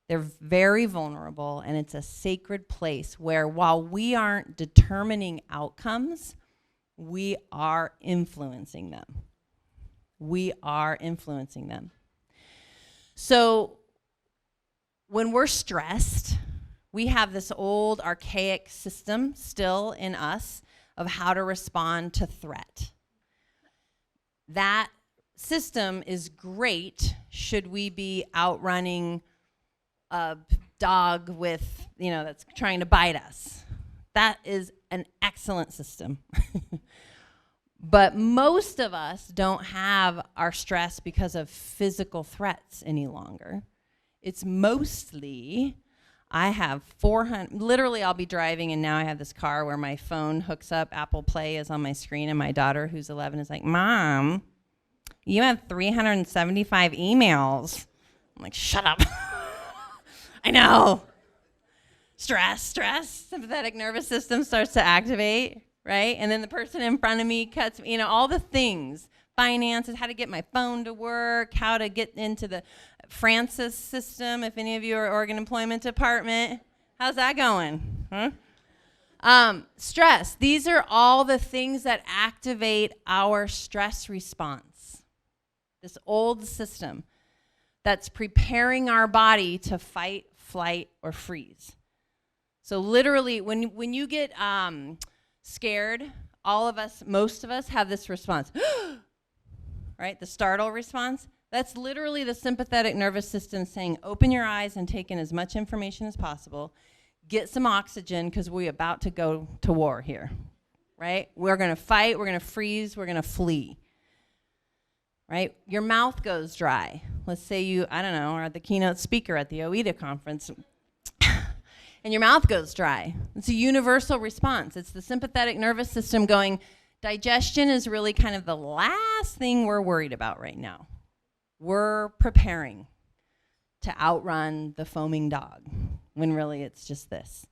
They're very vulnerable, and it's a sacred place where while we aren't determining outcomes, we are influencing them. We are influencing them. So when we're stressed, we have this old archaic system still in us of how to respond to threat. That system is great should we be outrunning a dog with, that's trying to bite us. That is an excellent system. But most of us don't have our stress because of physical threats any longer. It's mostly, I have 400, literally I'll be driving and now I have this car where my phone hooks up, Apple Play is on my screen, and my daughter who's 11 is like, Mom, you have 375 emails. I'm like, shut up. I know. Stress, sympathetic nervous system starts to activate, right? And then the person in front of me cuts, all the things. Finances, how to get my phone to work, how to get into the Francis system, if any of you are Oregon Employment Department. How's that going? Huh? Stress. These are all the things that activate our stress response. This old system that's preparing our body to fight, flight, or freeze. So literally, when you get scared, most of us have this response. Right? The startle response. That's literally the sympathetic nervous system saying, open your eyes and take in as much information as possible. Get some oxygen because we're about to go to war here. Right? We're going to fight. We're going to freeze. We're going to flee. Right? Your mouth goes dry. Let's say you, are the keynote speaker at the OEDA conference. And your mouth goes dry. It's a universal response. It's the sympathetic nervous system going, digestion is really kind of the last thing we're worried about right now. We're preparing to outrun the foaming dog, when really it's just this,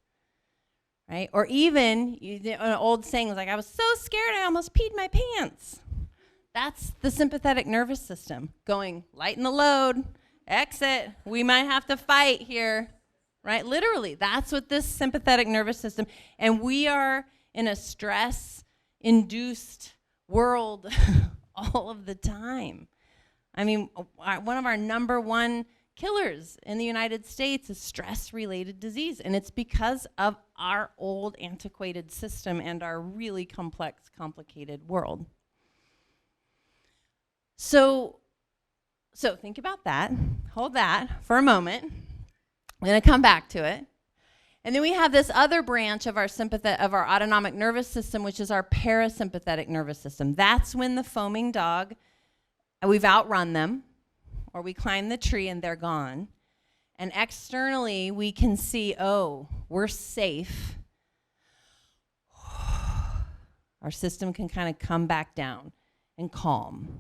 right? Or even, an old saying was like, I was so scared I almost peed my pants. That's the sympathetic nervous system going, lighten the load, exit, we might have to fight here, right? Literally, that's what this sympathetic nervous system, and we are in a stress-induced world all of the time. I mean, one of our number one killers in the United States is stress-related disease, and it's because of our old, antiquated system and our really complex, complicated world. So think about that. Hold that for a moment. I'm going to come back to it. And then we have this other branch of our autonomic nervous system, which is our parasympathetic nervous system. That's when the foaming dog, we've outrun them, or we climb the tree and they're gone. And externally, we can see, oh, we're safe. Our system can kind of come back down and calm.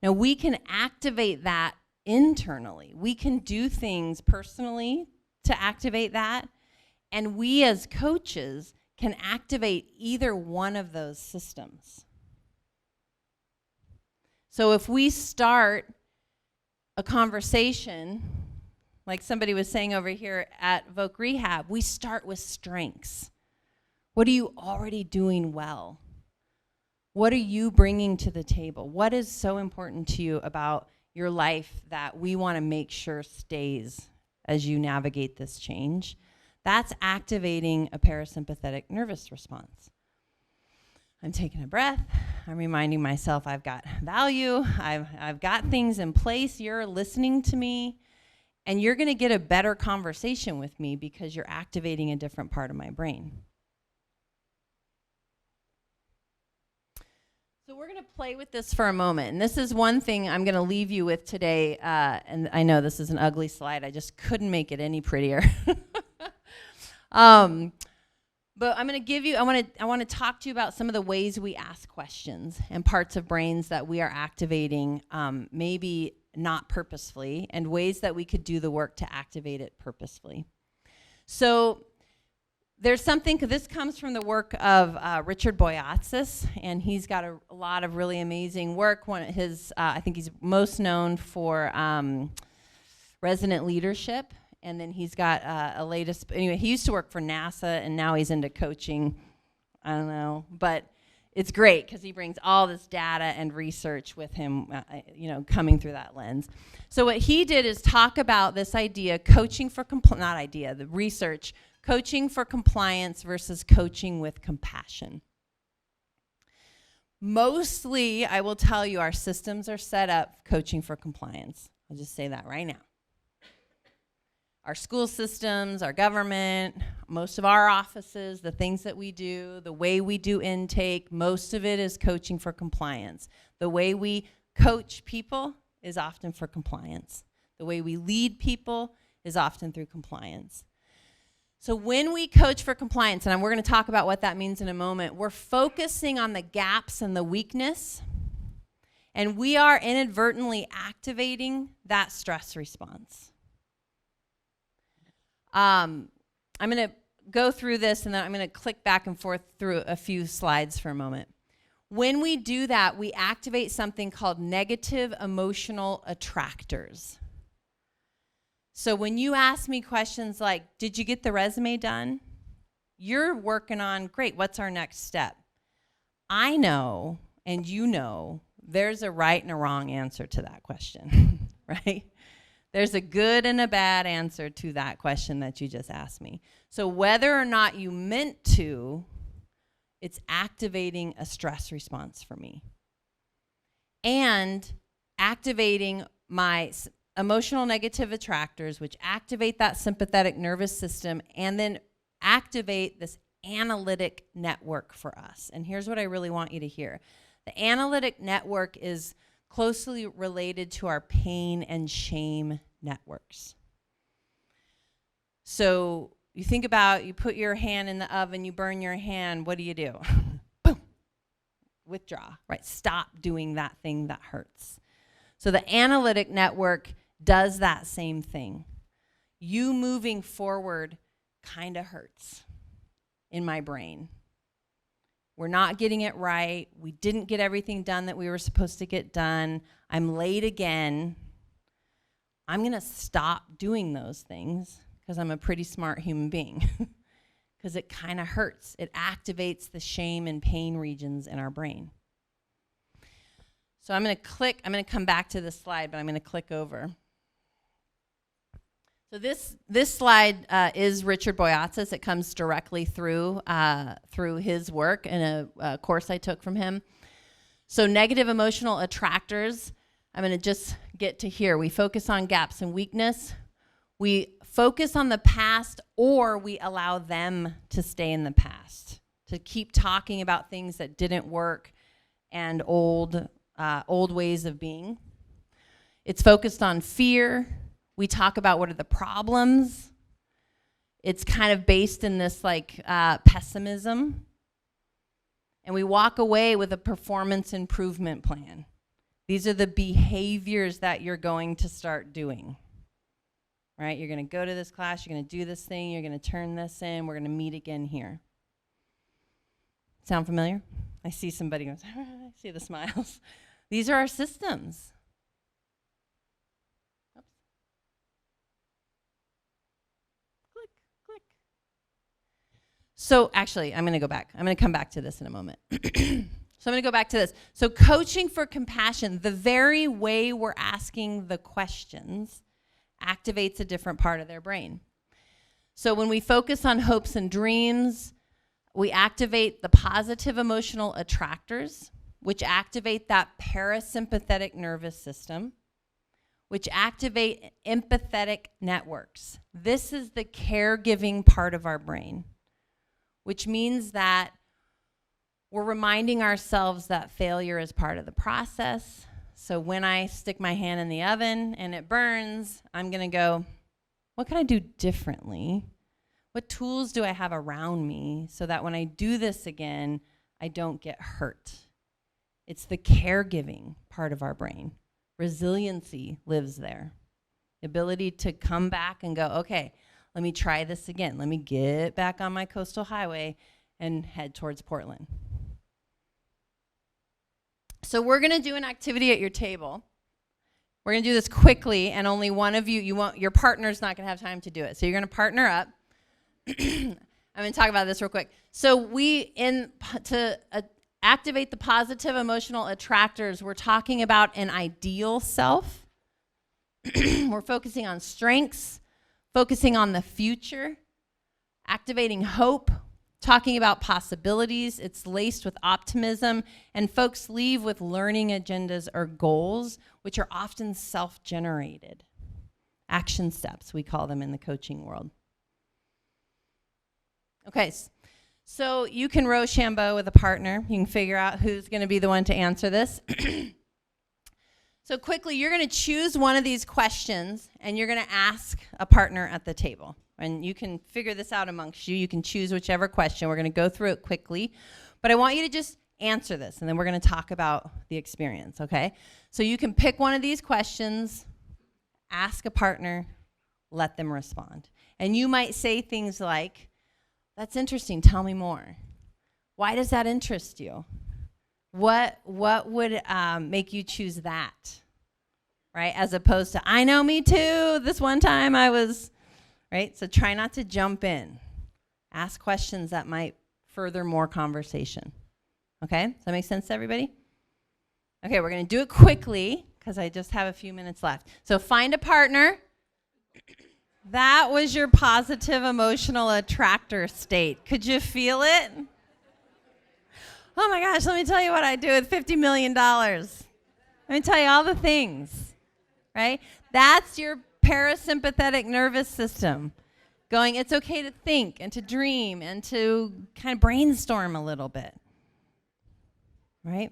Now, we can activate that internally. We can do things personally to activate that, and we as coaches can activate either one of those systems. So if we start a conversation, like somebody was saying over here at Voc Rehab, we start with strengths. What are you already doing well? What are you bringing to the table? What is so important to you about your life that we want to make sure stays as you navigate this change, that's activating a parasympathetic nervous response. I'm taking a breath. I'm reminding myself I've got value. I've got things in place. You're listening to me. And you're going to get a better conversation with me because you're activating a different part of my brain. So we're going to play with this for a moment. And this is one thing I'm going to leave you with today. And I know this is an ugly slide. I just couldn't make it any prettier. But I'm going to give you, I want to talk to you about some of the ways we ask questions and parts of brains that we are activating, maybe not purposefully, and ways that we could do the work to activate it purposefully. So there's something, this comes from the work of Richard Boyatzis, and he's got a lot of really amazing work. One of his, I think he's most known for resonant leadership. And then he's got a latest, anyway, he used to work for NASA, and now he's into coaching. I don't know. But it's great because he brings all this data and research with him, coming through that lens. So what he did is talk about this idea, coaching for, the research, coaching for compliance versus coaching with compassion. Mostly, I will tell you, our systems are set up coaching for compliance. I'll just say that right now. Our school systems, our government, most of our offices, the things that we do, the way we do intake, most of it is coaching for compliance. The way we coach people is often for compliance. The way we lead people is often through compliance. So when we coach for compliance, and we're going to talk about what that means in a moment, we're focusing on the gaps and the weakness, and we are inadvertently activating that stress response. I'm going to go through this, and then I'm going to click back and forth through a few slides for a moment. When we do that, we activate something called negative emotional attractors. So when you ask me questions like, did you get the resume done? You're working on, great, what's our next step? I know, and you know, there's a right and a wrong answer to that question, right? There's a good and a bad answer to that question that you just asked me. So whether or not you meant to, it's activating a stress response for me. And activating my emotional negative attractors, which activate that sympathetic nervous system, and then activate this analytic network for us. And here's what I really want you to hear. The analytic network is closely related to our pain and shame networks. So you think about, you put your hand in the oven, you burn your hand, what do? Boom, withdraw, right? Stop doing that thing that hurts. So the analytic network does that same thing. You moving forward kind of hurts in my brain. We're not getting it right. We didn't get everything done that we were supposed to get done. I'm late again. I'm going to stop doing those things because I'm a pretty smart human being because it kind of hurts. It activates the shame and pain regions in our brain. So I'm going to come back to this slide, but I'm going to click over. So this slide is Richard Boyatzis. It comes directly through his work in a course I took from him. So negative emotional attractors, I'm going to just get to here. We focus on gaps and weakness. We focus on the past, or we allow them to stay in the past, to keep talking about things that didn't work and old ways of being. It's focused on fear. We talk about what are the problems. It's kind of based in this pessimism. And we walk away with a performance improvement plan. These are the behaviors that you're going to start doing, right? You're going to go to this class, you're going to do this thing, you're going to turn this in, we're going to meet again here. Sound familiar? I see somebody goes, I see the smiles. These are our systems. So actually, I'm going to go back. I'm going to come back to this in a moment. So I'm going to go back to this. So coaching for compassion, the very way we're asking the questions activates a different part of their brain. So when we focus on hopes and dreams, we activate the positive emotional attractors, which activate that parasympathetic nervous system, which activate empathetic networks. This is the caregiving part of our brain, which means that we're reminding ourselves that failure is part of the process. So when I stick my hand in the oven and it burns, I'm going to go, what can I do differently? What tools do I have around me so that when I do this again, I don't get hurt? It's the caregiving part of our brain. Resiliency lives there. The ability to come back and go, okay, let me try this again. Let me get back on my coastal highway and head towards Portland. So we're going to do an activity at your table. We're going to do this quickly, and only one of your partner's not going to have time to do it. So you're going to partner up. I'm going to talk about this real quick. So to activate the positive emotional attractors, we're talking about an ideal self. We're focusing on strengths, focusing on the future, activating hope, talking about possibilities. It's laced with optimism, and folks leave with learning agendas or goals, which are often self-generated. Action steps, we call them in the coaching world. Okay, so you can Rochambeau with a partner. You can figure out who's going to be the one to answer this. So quickly, you're going to choose one of these questions, and you're going to ask a partner at the table. And you can figure this out amongst you. You can choose whichever question. We're going to go through it quickly. But I want you to just answer this, and then we're going to talk about the experience, okay? So you can pick one of these questions, ask a partner, let them respond. And you might say things like, that's interesting, tell me more. Why does that interest you? What would make you choose that, right? As opposed to, I know, me too, this one time I was, right? So try not to jump in. Ask questions that might further more conversation. Okay, does that make sense to everybody? Okay, we're gonna do it quickly because I just have a few minutes left. So find a partner. That was your positive emotional attractor state. Could you feel it? Oh my gosh, let me tell you what I do with $50 million. Let me tell you all the things, right? That's your parasympathetic nervous system going, it's okay to think and to dream and to kind of brainstorm a little bit, right?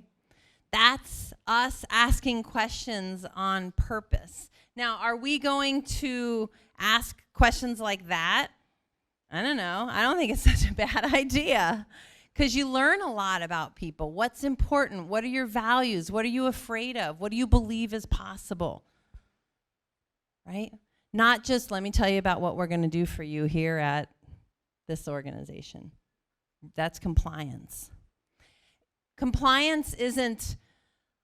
That's us asking questions on purpose. Now, are we going to ask questions like that? I don't know. I don't think it's such a bad idea because you learn a lot about people. What's important? What are your values? What are you afraid of? What do you believe is possible? Right? Not just, let me tell you about what we're going to do for you here at this organization. That's compliance. Compliance isn't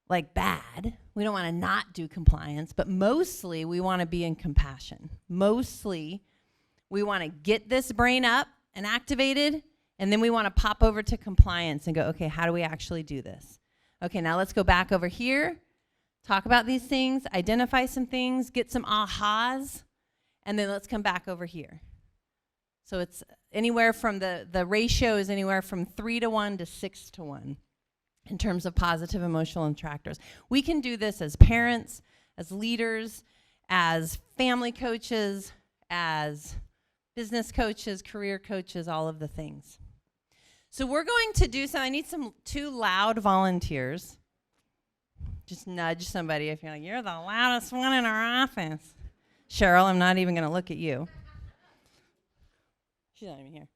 like bad. We don't want to not do compliance, but mostly we want to be in compassion. Mostly we want to get this brain up and activated, and then we want to pop over to compliance and go, okay, how do we actually do this? Okay, now let's go back over here, talk about these things, identify some things, get some ahas, and then let's come back over here. So it's anywhere from the ratio is anywhere from 3-to-1 to 6-to-1. In terms of positive emotional attractors. We can do this as parents, as leaders, as family coaches, as business coaches, career coaches, all of the things. So we're going to do some, I need two loud volunteers. Just nudge somebody if you're like, you're the loudest one in our office. Cheryl, I'm not even going to look at you. She's not even here.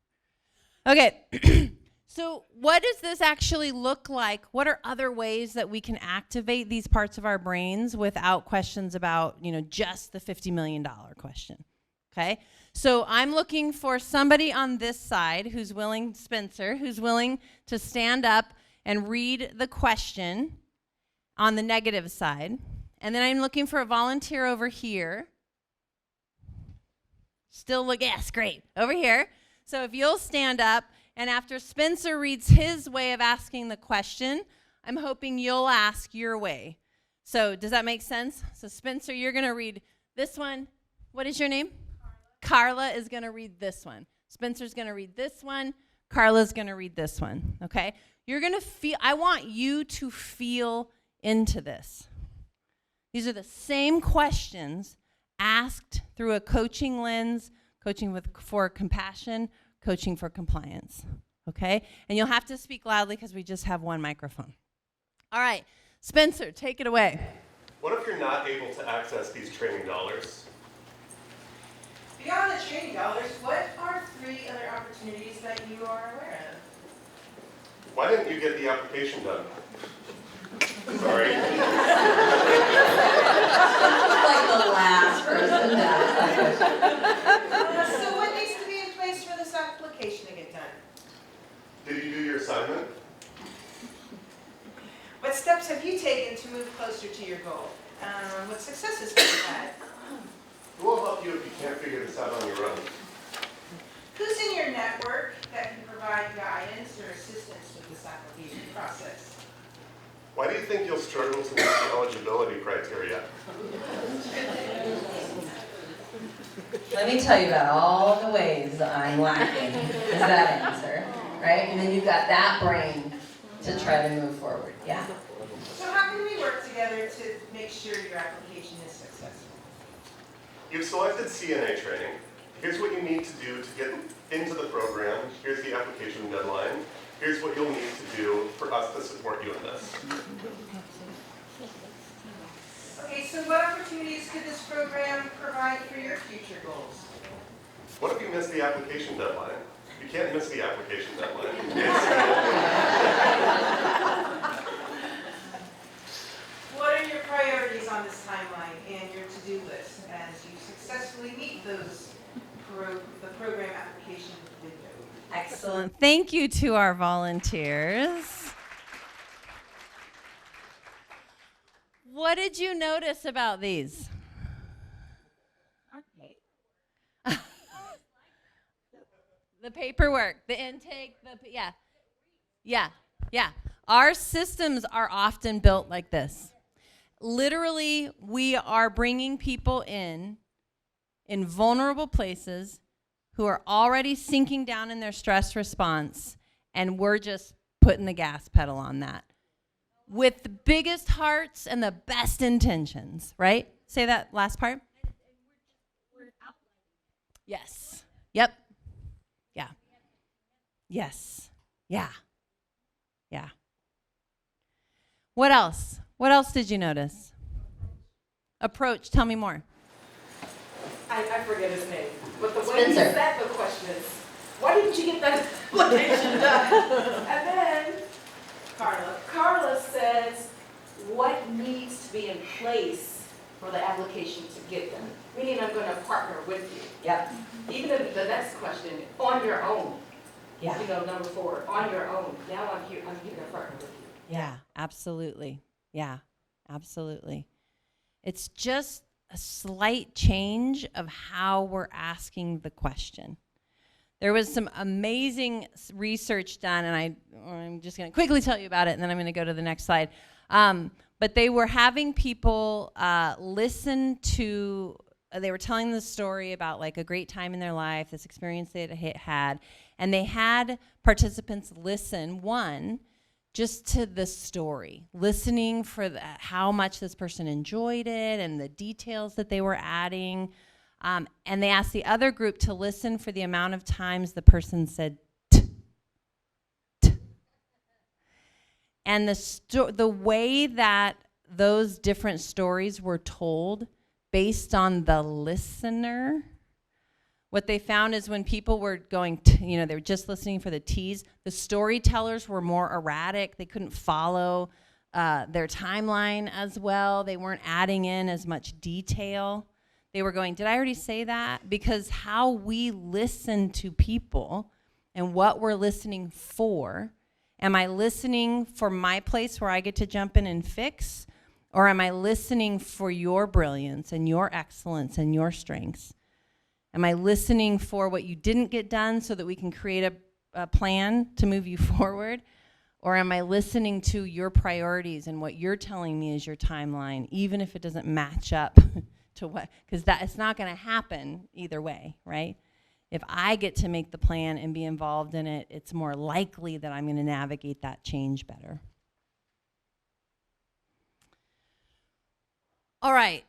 Okay. So what does this actually look like? What are other ways that we can activate these parts of our brains without questions about, just the $50 million question? Okay? So I'm looking for somebody on this side who's willing, Spencer, who's willing to stand up and read the question on the negative side. And then I'm looking for a volunteer over here. Still look, yes, great. Over here. So if you'll stand up. And after Spencer reads his way of asking the question, I'm hoping you'll ask your way. So does that make sense? So Spencer, you're going to read this one. What is your name? Carla is going to read this one. Spencer's going to read this one. Carla's going to read this one, okay? You're going to feel, I want you to feel into this. These are the same questions asked through a coaching lens, coaching for compassion, coaching for compliance, okay? And you'll have to speak loudly because we just have one microphone. All right, Spencer, take it away. What if you're not able to access these training dollars? Beyond the training dollars, what are 3 other opportunities that you are aware of? Why didn't you get the application done? Sorry. Like the last person to ask that question. So what needs to be in place for this application to get done? Did you do your assignment? What steps have you taken to move closer to your goal? What successes have you had? Who will help you if you can't figure this out on your own? Who's in your network that can provide guidance or assistance with this application process? Why do you think you'll struggle to meet the eligibility criteria? Let me tell you about all the ways I'm lacking, is that answer, right? And then you've got that brain to try to move forward, yeah. So how can we work together to make sure your application is successful? You've selected CNA training. Here's what you need to do to get into the program. Here's the application deadline. Here's what you'll need to do for us to support you in this. Okay, so what opportunities could this program provide for your future goals? What if you miss the application deadline? You can't miss the application deadline. What are your priorities on this timeline and your to-do list as you successfully meet those the program application window? Excellent. Thank you to our volunteers. What did you notice about these? The paperwork, the intake, yeah. Our systems are often built like this. Literally, we are bringing people in vulnerable places who are already sinking down in their stress response, and we're just putting the gas pedal on that with the biggest hearts and the best intentions, right? Say that last part. Yes. Yep. Yeah. Yes. Yeah. Yeah. What else? What else did you notice? Approach. Tell me more. I forget his name, but the way he Spencer. said the question is, why didn't you get that application done? And then Carla says, what needs to be in place for the application to get done? Meaning I'm going to partner with you. Yep, Even if the next question, on your own, yeah, number 4, on your own. Now I'm here to partner with you. Yeah, absolutely. Yeah, absolutely. It's just a slight change of how we're asking the question. There was some amazing research done, and I'm just going to quickly tell you about it, and then I'm going to go to the next slide. But they were having people listen to, they were telling the story about like a great time in their life, this experience they had, and they had participants listen, just to the story, listening for how much this person enjoyed it and the details that they were adding. And they asked the other group to listen for the amount of times the person said t. And the way that those different stories were told based on the listener, what they found is when people were going, they were just listening for the T's, the storytellers were more erratic. They couldn't follow their timeline as well. They weren't adding in as much detail. They were going, did I already say that? Because how we listen to people and what we're listening for, am I listening for my place where I get to jump in and fix? Or am I listening for your brilliance and your excellence and your strengths? Am I listening for what you didn't get done so that we can create a plan to move you forward? Or am I listening to your priorities and what you're telling me is your timeline, even if it doesn't match up to what, because it's not going to happen either way, right? If I get to make the plan and be involved in it, it's more likely that I'm going to navigate that change better. All right,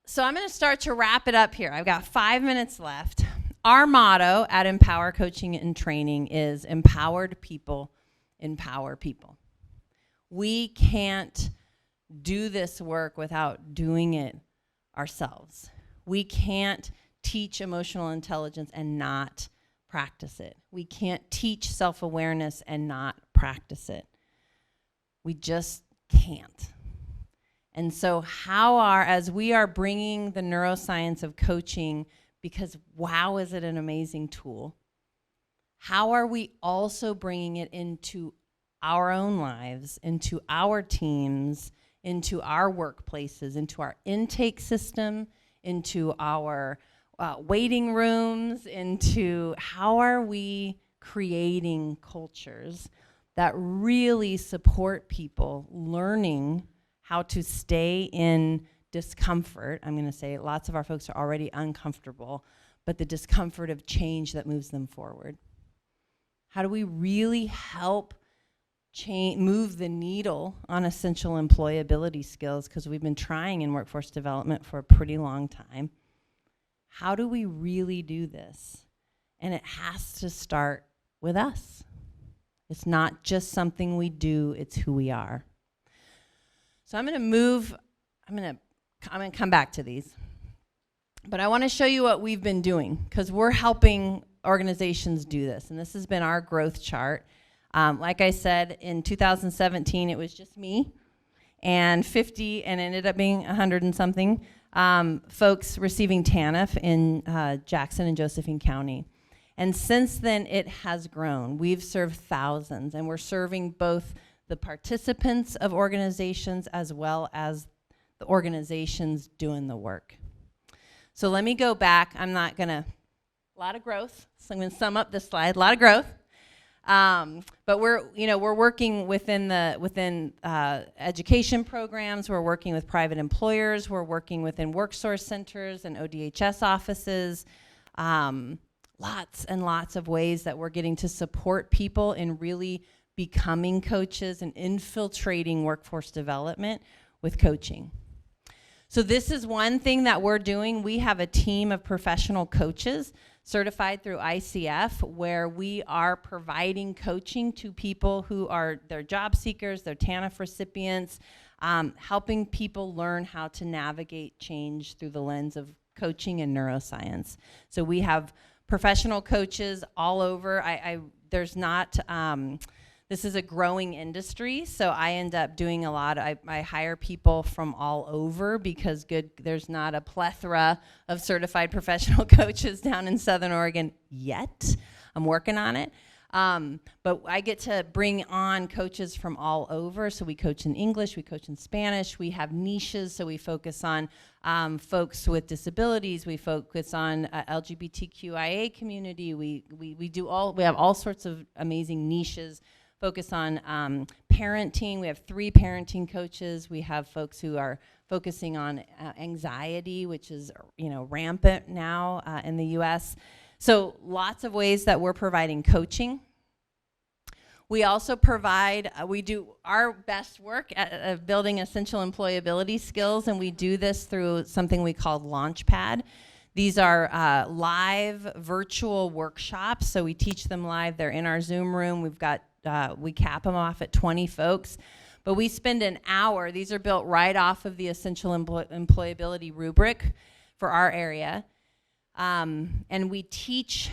so I'm going to start to wrap it up here. I've got 5 minutes left. Our motto at Empower Coaching and Training is empowered people empower people. We can't do this work without doing it ourselves. We can't teach emotional intelligence and not practice it. We can't teach self-awareness and not practice it. We just can't. And so as we are bringing the neuroscience of coaching, because wow, is it an amazing tool, how are we also bringing it into our own lives, into our teams, into our workplaces, into our intake system, into our waiting rooms, into how are we creating cultures that really support people learning how to stay in discomfort. I'm going to say lots of our folks are already uncomfortable, but the discomfort of change that moves them forward. How do we really help move the needle on essential employability skills? Because we've been trying in workforce development for a pretty long time. How do we really do this? And it has to start with us. It's not just something we do, it's who we are. So I'm going to come back to these. But I want to show you what we've been doing, because we're helping organizations do this. And this has been our growth chart. Like I said, in 2017, it was just me and 50, and it ended up being 100 and something folks receiving TANF in Jackson and Josephine County. And since then, it has grown. We've served thousands, and we're serving both the participants of organizations as well as the organizations doing the work. So let me go back. A lot of growth. So I'm going to sum up this slide. A lot of growth. But we're working within education programs. We're working with private employers. We're working within work source centers and ODHS offices. Lots and lots of ways that we're getting to support people in really becoming coaches and infiltrating workforce development with coaching. So this is one thing that we're doing. We have a team of professional coaches certified through ICF, where we are providing coaching to people who are their job seekers, their TANF recipients, helping people learn how to navigate change through the lens of coaching and neuroscience. So we have professional coaches all over. This is a growing industry, so I end up doing a lot. I hire people from all over because there's not a plethora of certified professional coaches down in Southern Oregon yet. I'm working on it. But I get to bring on coaches from all over. So we coach in English, we coach in Spanish, we have niches, so we focus on folks with disabilities, we focus on LGBTQIA community, we have all sorts of amazing niches. Focus on parenting. We have 3 parenting coaches. We have folks who are focusing on anxiety, which is rampant now in the U.S. So lots of ways that we're providing coaching. We also we do our best work at building essential employability skills, and we do this through something we call Launchpad. These are live virtual workshops, so we teach them live. They're in our Zoom room. We cap them off at 20 folks, but we spend an hour. These are built right off of the essential employability rubric for our area, and we teach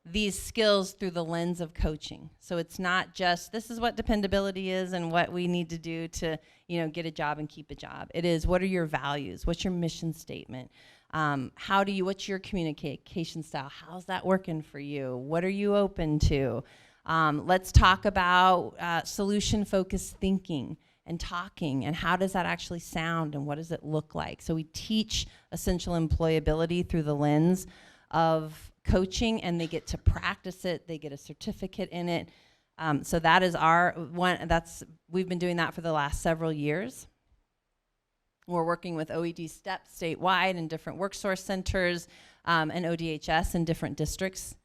these skills through the lens of coaching. So it's not just this is what dependability is and what we need to do to get a job and keep a job. It is, what are your values? What's your mission statement? What's your communication style? How's that working for you? What are you open to? Let's talk about solution-focused thinking and talking, and how does that actually sound, and what does it look like? So we teach essential employability through the lens of coaching, and they get to practice it. They get a certificate in it. So that is our one. We've been doing that for the last several years. We're working with OED STEP statewide in different worksource centers and ODHS in different districts.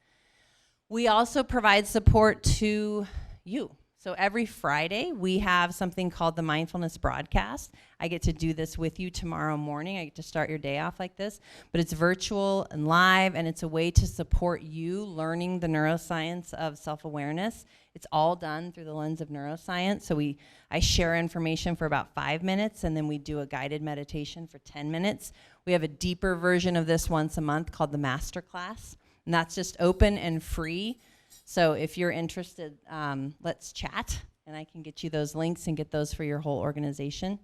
We also provide support to you. So every Friday, we have something called the Mindfulness Broadcast. I get to do this with you tomorrow morning. I get to start your day off like this. But it's virtual and live, and it's a way to support you learning the neuroscience of self-awareness. It's all done through the lens of neuroscience. So I share information for about 5 minutes, and then we do a guided meditation for 10 minutes. We have a deeper version of this once a month called the Masterclass, and that's just open and free. So if you're interested, let's chat, and I can get you those links and get those for your whole organization.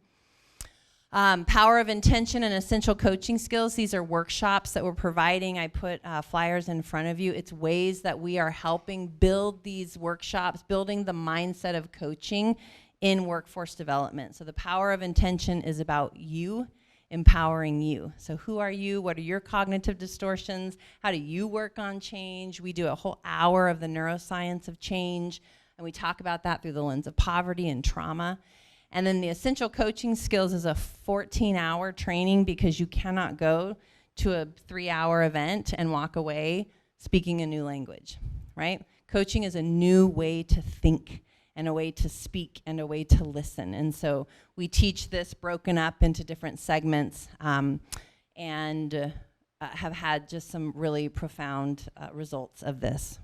Power of Intention and Essential Coaching Skills. These are workshops that we're providing. I put flyers in front of you. It's ways that we are helping build these workshops, building the mindset of coaching in workforce development. So the Power of Intention is about you, empowering you. So who are you? What are your cognitive distortions? How do you work on change? We do a whole hour of the neuroscience of change, and we talk about that through the lens of poverty and trauma. And then the Essential Coaching Skills is a 14-hour training, because you cannot go to a 3-hour event and walk away speaking a new language, right? Coaching is a new way to think, and a way to speak, and a way to listen. And so we teach this broken up into different segments, and have had just some really profound results of this.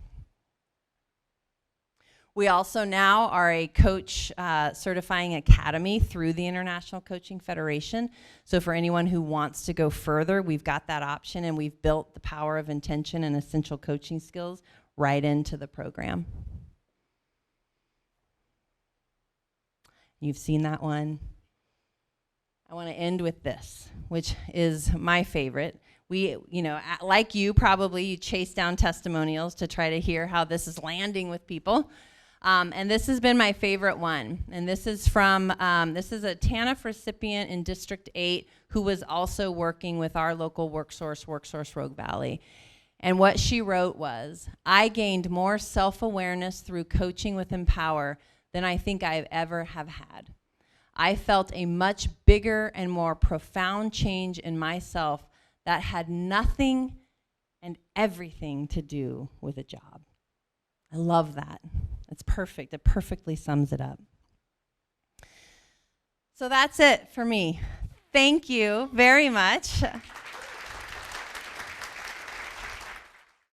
We also now are a coach certifying academy through the International Coaching Federation. So for anyone who wants to go further, we've got that option, and we've built the Power of Intention and Essential Coaching Skills right into the program. You've seen that one. I want to end with this, which is my favorite. We, like you, probably you chase down testimonials to try to hear how this is landing with people. And this has been my favorite one. And this is from, this is a TANF recipient in District 8 who was also working with our local WorkSource Rogue Valley. And what she wrote was, I gained more self-awareness through coaching with Empower than I think I've ever have had. I felt a much bigger and more profound change in myself that had nothing and everything to do with a job. I love that. It's perfect. It perfectly sums it up. So that's it for me. Thank you very much.